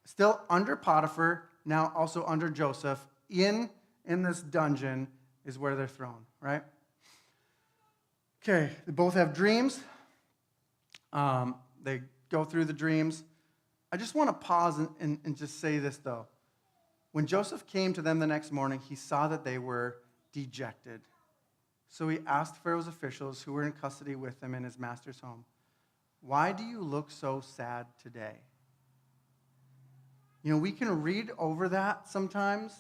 still under Potiphar, now also under Joseph, in this dungeon is where they're thrown, right? Okay, they both have dreams. They go through the dreams. I just want to pause and just say this, though. When Joseph came to them the next morning, he saw that they were dejected. So he asked Pharaoh's officials who were in custody with him in his master's home, "Why do you look so sad today?" we can read over that sometimes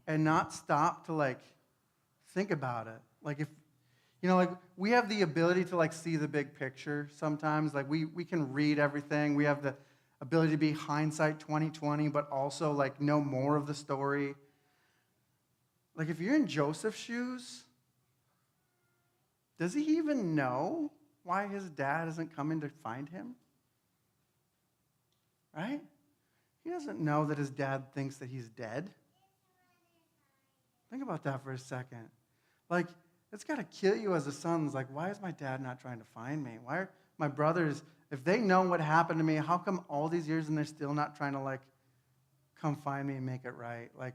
and not stop to, like, think about it. Like, if, like, we have the ability to, like, see the big picture sometimes. Like, we can read everything. We have the ability to be hindsight 2020, but also, like, know more of the story. Like, if you're in Joseph's shoes, does he even know why his dad isn't coming to find him? Right? He doesn't know that his dad thinks that he's dead. Think about that for a second. Like, it's got to kill you as a son. It's like, why is my dad not trying to find me? Why are my brothers, if they know what happened to me, how come all these years and they're still not trying to, like, come find me and make it right? Like,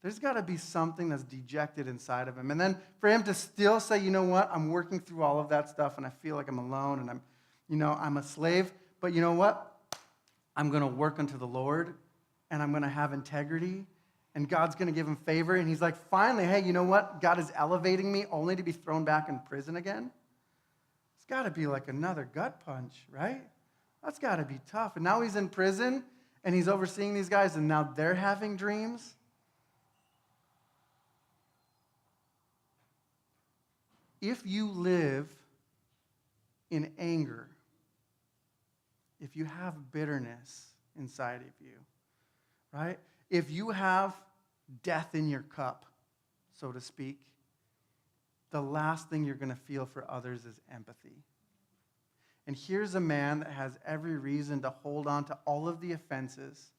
there's got to be something that's dejected inside of him. And then for him to still say, you know what, I'm working through all of that stuff and I feel like I'm alone and I'm a slave. But you know what? I'm going to work unto the Lord and I'm going to have integrity. And God's going to give him favor. And he's like, finally, hey, you know what? God is elevating me only to be thrown back in prison again. It's got to be like another gut punch, right? That's got to be tough. And now he's in prison, and he's overseeing these guys, and now they're having dreams. If you live in anger, if you have bitterness inside of you, right? If you have death in your cup, so to speak, the last thing you're going to feel for others is empathy. And here's a man that has every reason to hold on to all of the offenses,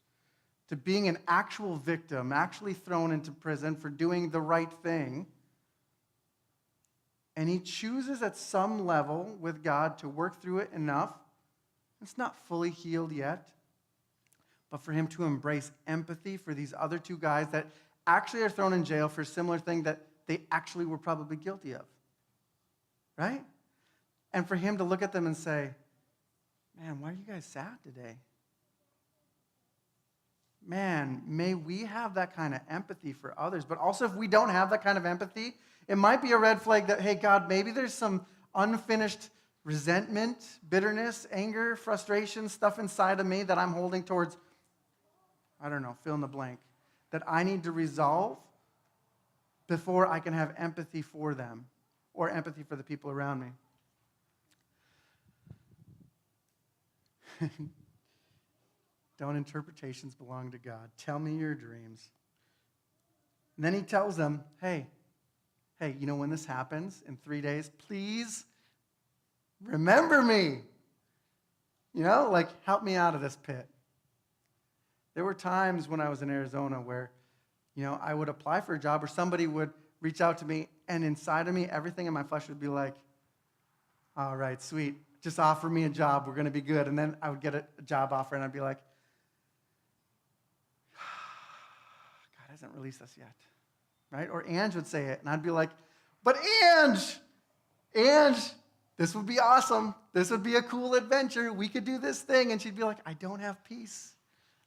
to being an actual victim, actually thrown into prison for doing the right thing. And he chooses at some level with God to work through it enough. It's not fully healed yet. But for him to embrace empathy for these other two guys that actually are thrown in jail for a similar thing that they actually were probably guilty of. Right? And for him to look at them and say, man, why are you guys sad today? Man, may we have that kind of empathy for others. But also if we don't have that kind of empathy, it might be a red flag that, hey, God, maybe there's some unfinished resentment, bitterness, anger, frustration, stuff inside of me that I'm holding towards, I don't know, fill in the blank, that I need to resolve before I can have empathy for them or empathy for the people around me. Don't interpretations belong to God? Tell me your dreams. And then he tells them, hey, when this happens in 3 days, please remember me. Like, help me out of this pit. There were times when I was in Arizona where, I would apply for a job or somebody would reach out to me, and inside of me, everything in my flesh would be like, all right, sweet, just offer me a job, we're going to be good. And then I would get a job offer, and I'd be like, God hasn't released us yet, right? Or Ange would say it, and I'd be like, but Ange, this would be awesome. This would be a cool adventure. We could do this thing. And she'd be like, I don't have peace.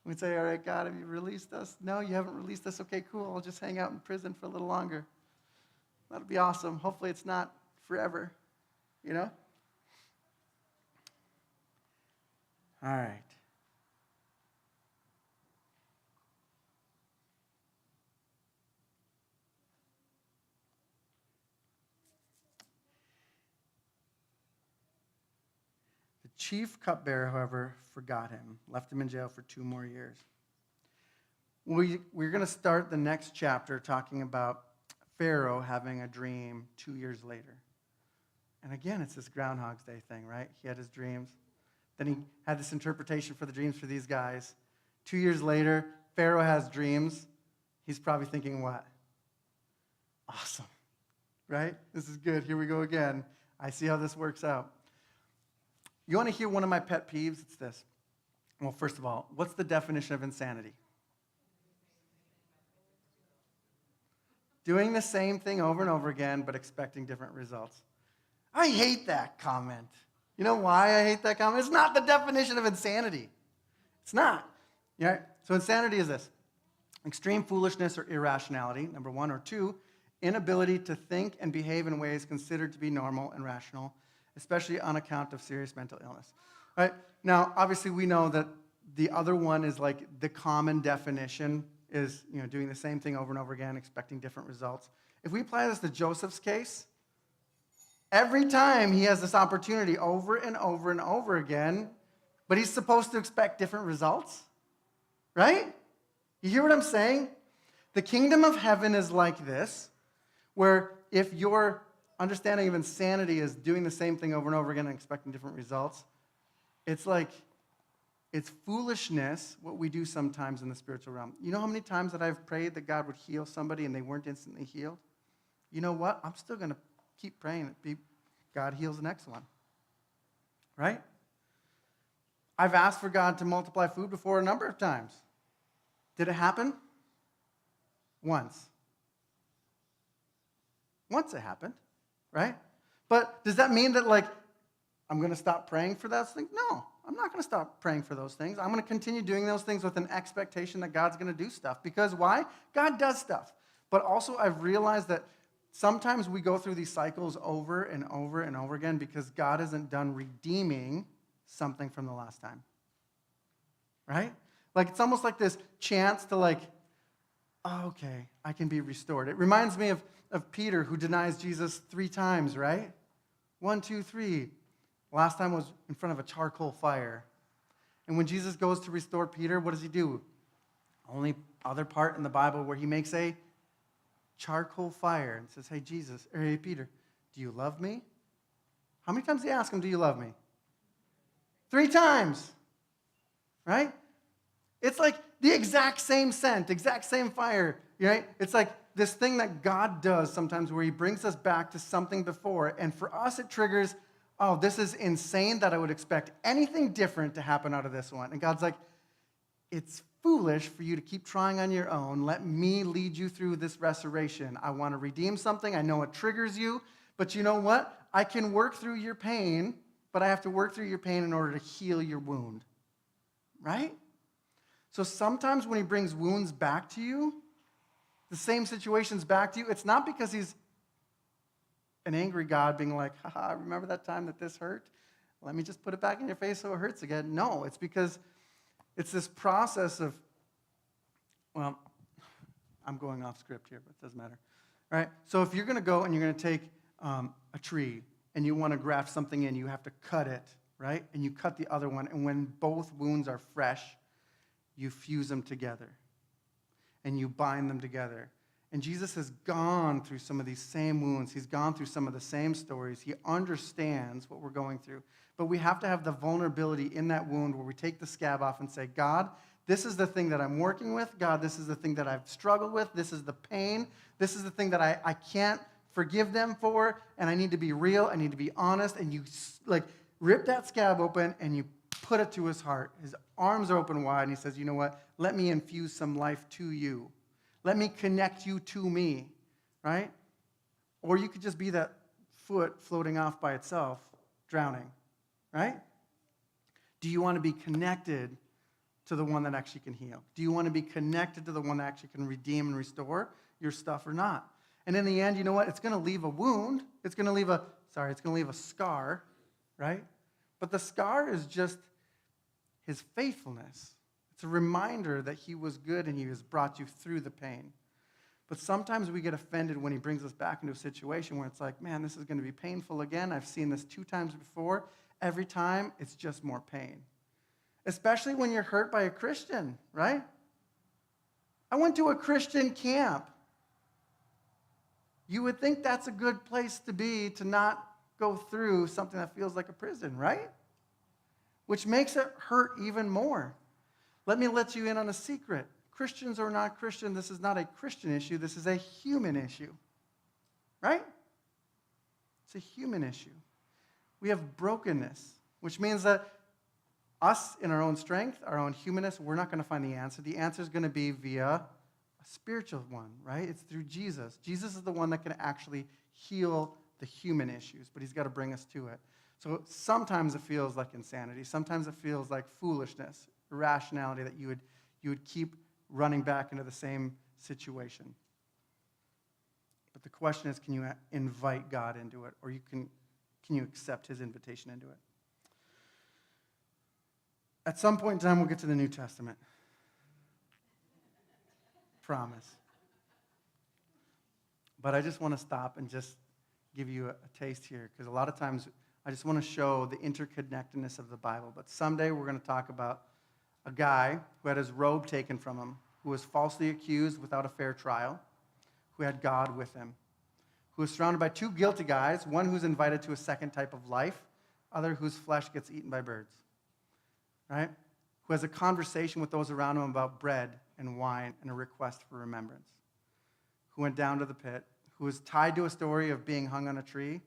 We'd say, all right, God, have you released us? No, you haven't released us. Okay, cool. I'll just hang out in prison for a little longer. That'll be awesome. Hopefully it's not forever, All right. The chief cupbearer, however, forgot him, left him in jail for 2 more years. We're going to start the next chapter talking about Pharaoh having a dream 2 years later. And again, it's this Groundhog's Day thing, right? He had his dreams. Then he had this interpretation for the dreams for these guys. 2 years later, Pharaoh has dreams. He's probably thinking what? Awesome, right? This is good. Here we go again. I see how this works out. You want to hear one of my pet peeves? It's this. Well, first of all, what's the definition of insanity? Doing the same thing over and over again, but expecting different results. I hate that comment. You know why I hate that comment? It's not the definition of insanity. It's not. Yeah? So insanity is this. Extreme foolishness or irrationality, number 1. Or 2, inability to think and behave in ways considered to be normal and rational, especially on account of serious mental illness. All right? Now, obviously, we know that the other one is like the common definition is, doing the same thing over and over again, expecting different results. If we apply this to Joseph's case, every time he has this opportunity over and over and over again, but he's supposed to expect different results, right? You hear what I'm saying? The kingdom of heaven is like this, where if your understanding of insanity is doing the same thing over and over again and expecting different results, it's like, it's foolishness what we do sometimes in the spiritual realm. You know how many times that I've prayed that God would heal somebody and they weren't instantly healed? You know what? I'm still going to keep praying that God heals the next one, right? I've asked for God to multiply food before a number of times. Did it happen? Once. Once it happened, right? But does that mean that, I'm going to stop praying for those things? No, I'm not going to stop praying for those things. I'm going to continue doing those things with an expectation that God's going to do stuff. Because why? God does stuff. But also I've realized that sometimes we go through these cycles over and over and over again because God isn't done redeeming something from the last time. Right? It's almost like this chance to okay, I can be restored. It reminds me of Peter who denies Jesus 3 times, right? 1, 2, 3. Last time was in front of a charcoal fire. And when Jesus goes to restore Peter, what does he do? Only other part in the Bible where he makes a charcoal fire and says, hey Peter, do you love me? How many times did he ask him, do you love me? 3 times, right? It's like the exact same scent, exact same fire, right? It's like this thing that God does sometimes where he brings us back to something before, and for us it triggers, oh, this is insane that I would expect anything different to happen out of this one. And God's like, it's foolish for you to keep trying on your own. Let me lead you through this restoration. I want to redeem something. I know it triggers you, but you know what? I can work through your pain, but I have to work through your pain in order to heal your wound, right? So sometimes when he brings wounds back to you, the same situations back to you, it's not because he's an angry God being like, haha, remember that time that this hurt? Let me just put it back in your face so it hurts again. No, it's because it's this process of, well, I'm going off script here, but it doesn't matter. All right, so if you're going to go and you're going to take a tree and you want to graft something in, you have to cut it, right? And you cut the other one, and when both wounds are fresh, you fuse them together and you bind them together. And Jesus has gone through some of these same wounds. He's gone through some of the same stories. He understands what we're going through. But we have to have the vulnerability in that wound where we take the scab off and say, God, this is the thing that I'm working with. God, this is the thing that I've struggled with. This is the pain. This is the thing that I can't forgive them for. And I need to be real. I need to be honest. And you rip that scab open and you put it to his heart. His arms are open wide and he says, you know what? Let me infuse some life to you. Let me connect you to me, right? Or you could just be that foot floating off by itself, drowning, right? Do you want to be connected to the one that actually can heal? Do you want to be connected to the one that actually can redeem and restore your stuff or not? And in the end, you know what? It's going to leave a wound. It's going to leave a scar, right? But the scar is just his faithfulness. It's a reminder that he was good and he has brought you through the pain. But sometimes we get offended when he brings us back into a situation where it's like, man, this is going to be painful again. I've seen this 2 times before. Every time, it's just more pain. Especially when you're hurt by a Christian, right? I went to a Christian camp. You would think that's a good place to be to not go through something that feels like a prison, right? Which makes it hurt even more. Let me let you in on a secret. Christians or not Christian, this is not a Christian issue. This is a human issue, right? It's a human issue. We have brokenness, which means that us in our own strength, our own humanness, we're not going to find the answer. The answer is going to be via a spiritual one, right? It's through Jesus. Jesus is the one that can actually heal the human issues, but he's got to bring us to it. So sometimes it feels like insanity. Sometimes it feels like foolishness, irrationality, that you would keep running back into the same situation. But the question is, can you invite God into it, or can you accept his invitation into it? At some point in time, we'll get to the New Testament. Promise. But I just want to stop and just give you a taste here, because a lot of times I just want to show the interconnectedness of the Bible. But someday we're going to talk about a guy who had his robe taken from him, who was falsely accused without a fair trial, who had God with him, who was surrounded by two guilty guys, one who's invited to a second type of life, other whose flesh gets eaten by birds, right? Who has a conversation with those around him about bread and wine and a request for remembrance, who went down to the pit, who was tied to a story of being hung on a tree,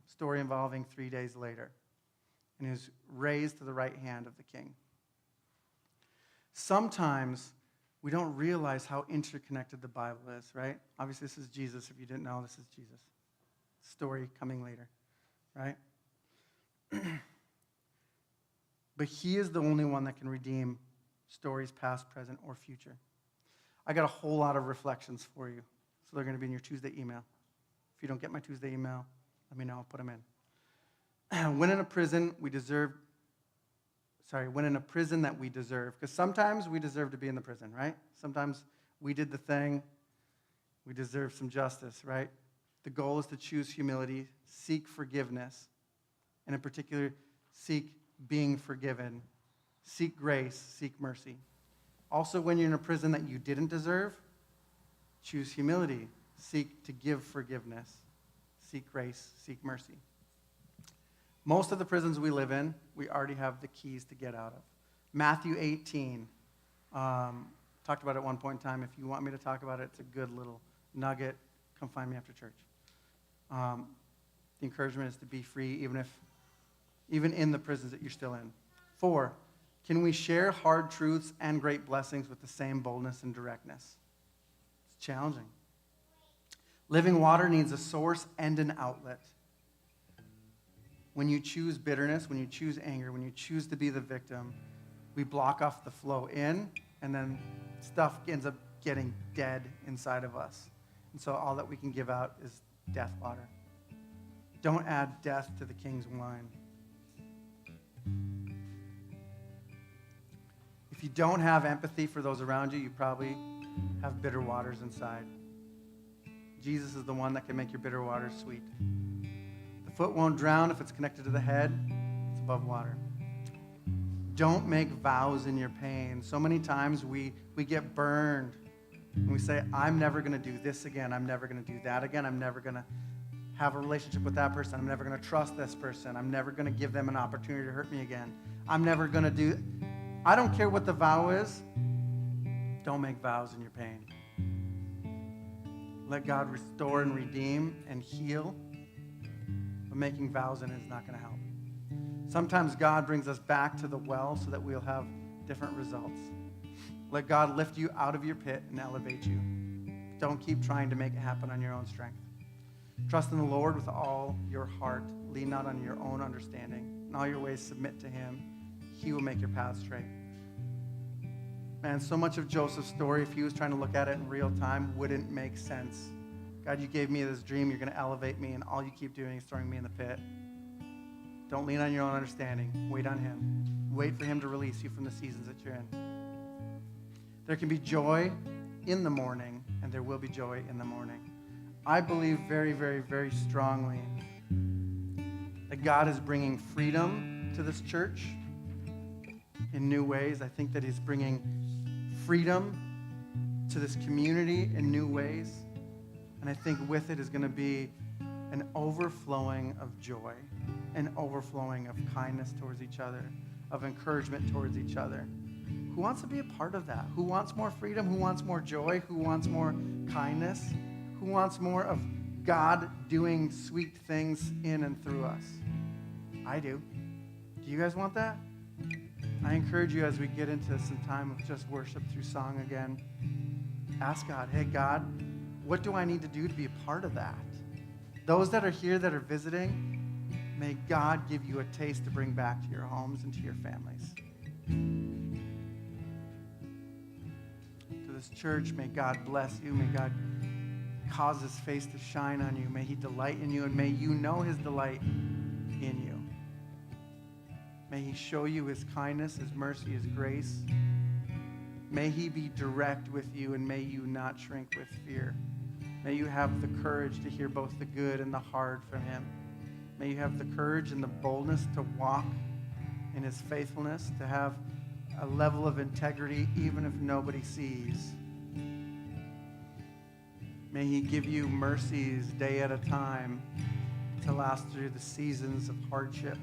story involving 3 days later, and who's raised to the right hand of the king. Sometimes we don't realize how interconnected the Bible is, right? Obviously, this is Jesus. If you didn't know, this is Jesus. Story coming later, right? But he is the only one that can redeem stories past, present, or future. I got a whole lot of reflections for you. So they're going to be in your Tuesday email. If you don't get my Tuesday email, let me know. I'll put them in. When in a prison that we deserve, because sometimes we deserve to be in the prison, right? Sometimes we did the thing, we deserve some justice, right? The goal is to choose humility, seek forgiveness, and in particular, seek being forgiven, seek grace, seek mercy. Also, when you're in a prison that you didn't deserve, choose humility, seek to give forgiveness, seek grace, seek mercy. Most of the prisons we live in, we already have the keys to get out of. Matthew 18, talked about it at one point in time. If you want me to talk about it, it's a good little nugget. Come find me after church. The encouragement is to be free, even in the prisons that you're still in. 4, can we share hard truths and great blessings with the same boldness and directness? It's challenging. Living water needs a source and an outlet. When you choose bitterness, when you choose anger, when you choose to be the victim, we block off the flow in, and then stuff ends up getting dead inside of us. And so all that we can give out is death water. Don't add death to the king's wine. If you don't have empathy for those around you, you probably have bitter waters inside. Jesus is the one that can make your bitter waters sweet. The foot won't drown if it's connected to the head. It's above water. Don't make vows in your pain. So many times we get burned and we say, I'm never going to do this again. I'm never going to do that again. I'm never going to have a relationship with that person. I'm never going to trust this person. I'm never going to give them an opportunity to hurt me again. I'm never going to do... I don't care what the vow is. Don't make vows in your pain. Let God restore and redeem and heal. But making vows in it is not going to help. Sometimes God brings us back to the well so that we'll have different results. Let God lift you out of your pit and elevate you. Don't keep trying to make it happen on your own strength. Trust in the Lord with all your heart. Lean not on your own understanding. In all your ways submit to him. He will make your path straight. Man, so much of Joseph's story, if he was trying to look at it in real time, wouldn't make sense. God, you gave me this dream. You're going to elevate me, and all you keep doing is throwing me in the pit. Don't lean on your own understanding. Wait on him. Wait for him to release you from the seasons that you're in. There can be joy in the morning, and there will be joy in the morning. I believe very, very, very strongly that God is bringing freedom to this church in new ways. I think that he's bringing freedom to this community in new ways. And I think with it is going to be an overflowing of joy, an overflowing of kindness towards each other, of encouragement towards each other. Who wants to be a part of that? Who wants more freedom? Who wants more joy? Who wants more kindness? Who wants more of God doing sweet things in and through us? I do. Do you guys want that? I encourage you as we get into some time of just worship through song again, ask God, hey, God, what do I need to do to be a part of that? Those that are here that are visiting, may God give you a taste to bring back to your homes and to your families. To this church, may God bless you. May God cause his face to shine on you. May he delight in you, and may you know his delight in you. May he show you his kindness, his mercy, his grace. May he be direct with you, and may you not shrink with fear. May you have the courage to hear both the good and the hard from him. May you have the courage and the boldness to walk in his faithfulness, to have a level of integrity even if nobody sees. May he give you mercies day at a time to last through the seasons of hardship,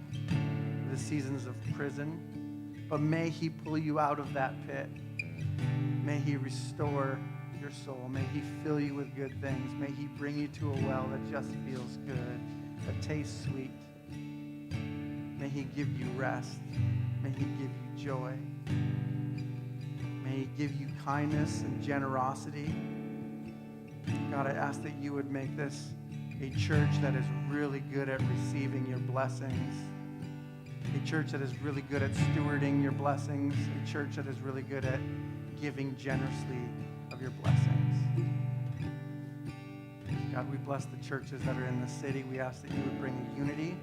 the seasons of prison. But may he pull you out of that pit. May he restore your soul. May he fill you with good things. May he bring you to a well that just feels good, that tastes sweet. May he give you rest. May he give you joy. May he give you kindness and generosity. God, I ask that you would make this a church that is really good at receiving your blessings, a church that is really good at stewarding your blessings, a church that is really good at giving generously of your blessings. God, we bless the churches that are in the city. We ask that you would bring a unity,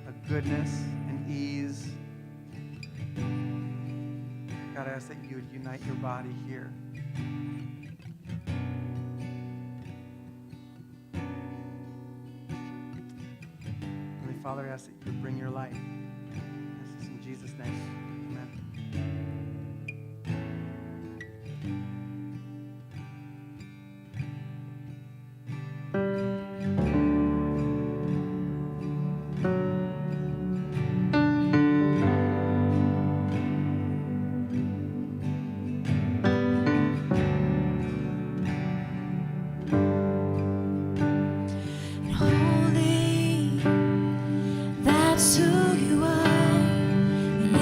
a goodness, and ease. God, I ask that you would unite your body here. Heavenly Father, I ask that you would bring your light. This is in Jesus' name. Amen. Holy, that's who you are. An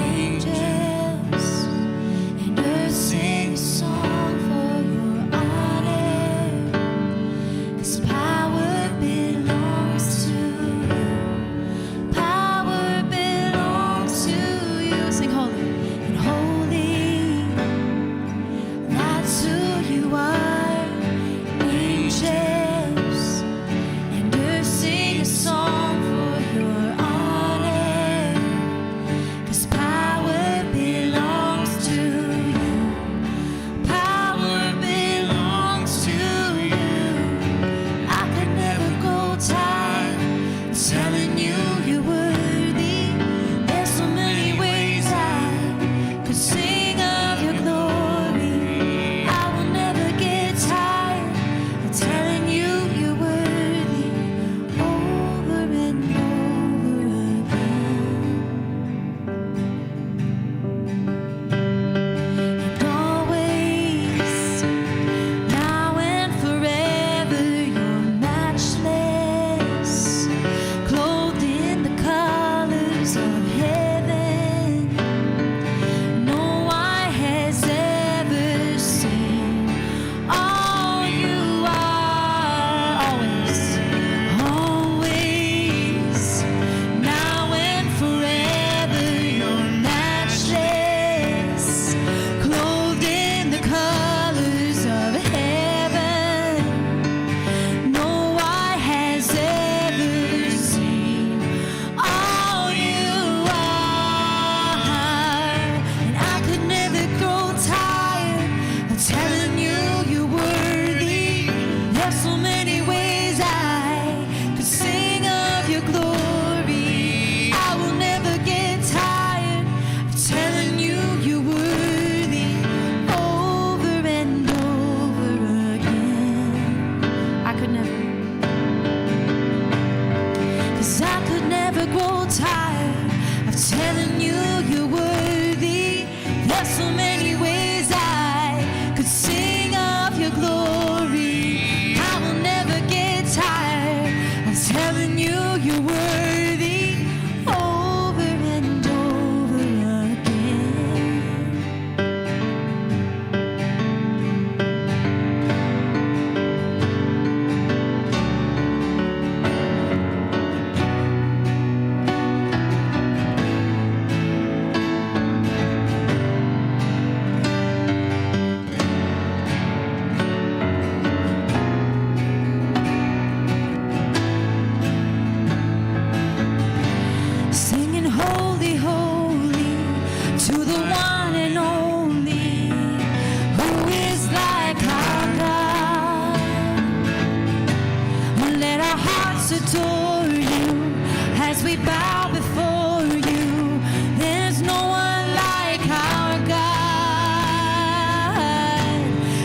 we bow before you. There's no one like our God.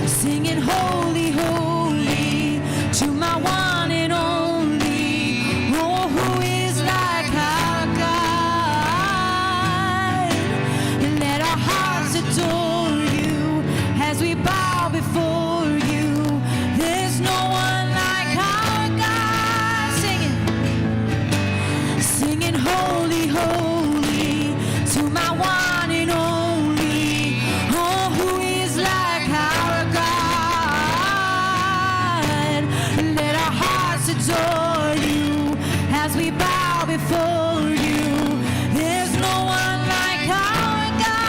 Singing holy, holy to my one and only. Oh, who is like our God? And let our hearts adore you as we bow before you. There's no one like our God. Singing holy, holy to my one and only. Oh, who is like our God? Let our hearts adore you as we bow before you. There's no one like our God.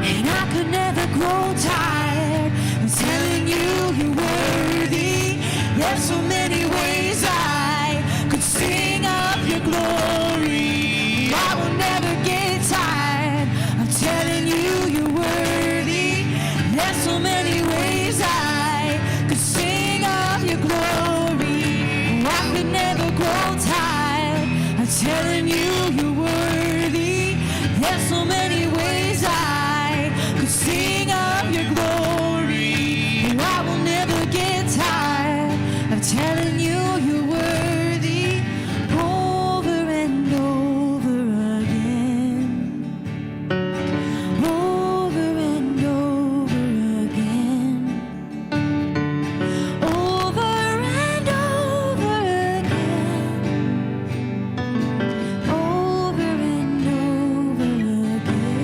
And I could never grow tired of telling you you're worthy. There's so many ways I could sing of your glory. I will never get tired of telling you you're worthy. There's so many ways I could sing of your glory. I could never grow tired of telling you you're worthy. There's so many ways I could sing of your glory. I will never get tired of telling you you're worthy over and over again. Over and over again. Over and over again. Over and over again.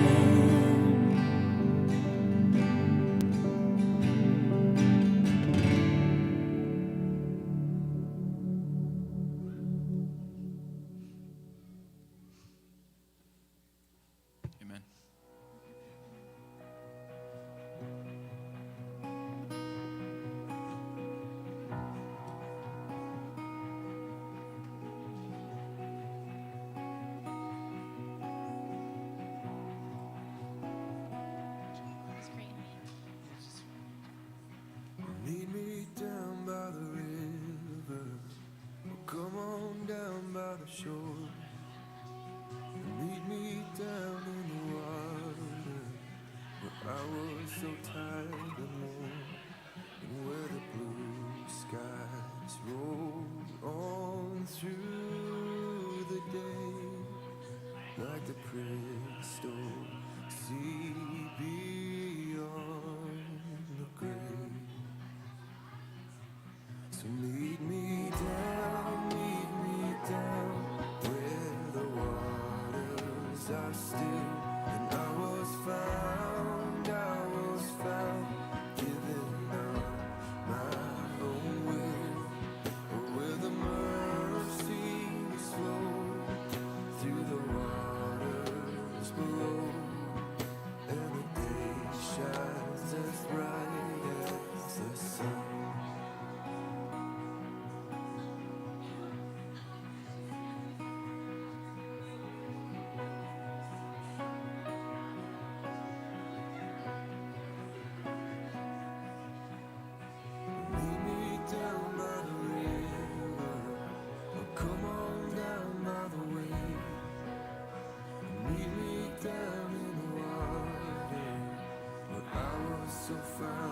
Amen. Meet me down by the river, or come on down by the shore. Meet me down in the water, where I was so tired and warm, and where the blue skies rolled on through the day, like the crystal sea beyond the grave. So meet me down where the waters are still, and I was found, giving up my own will, where the mercy flowed through the waters below, and the day shines as bright as the sun. Meet me down by the river, or come on down by the way. Meet me down in the water, where I was so far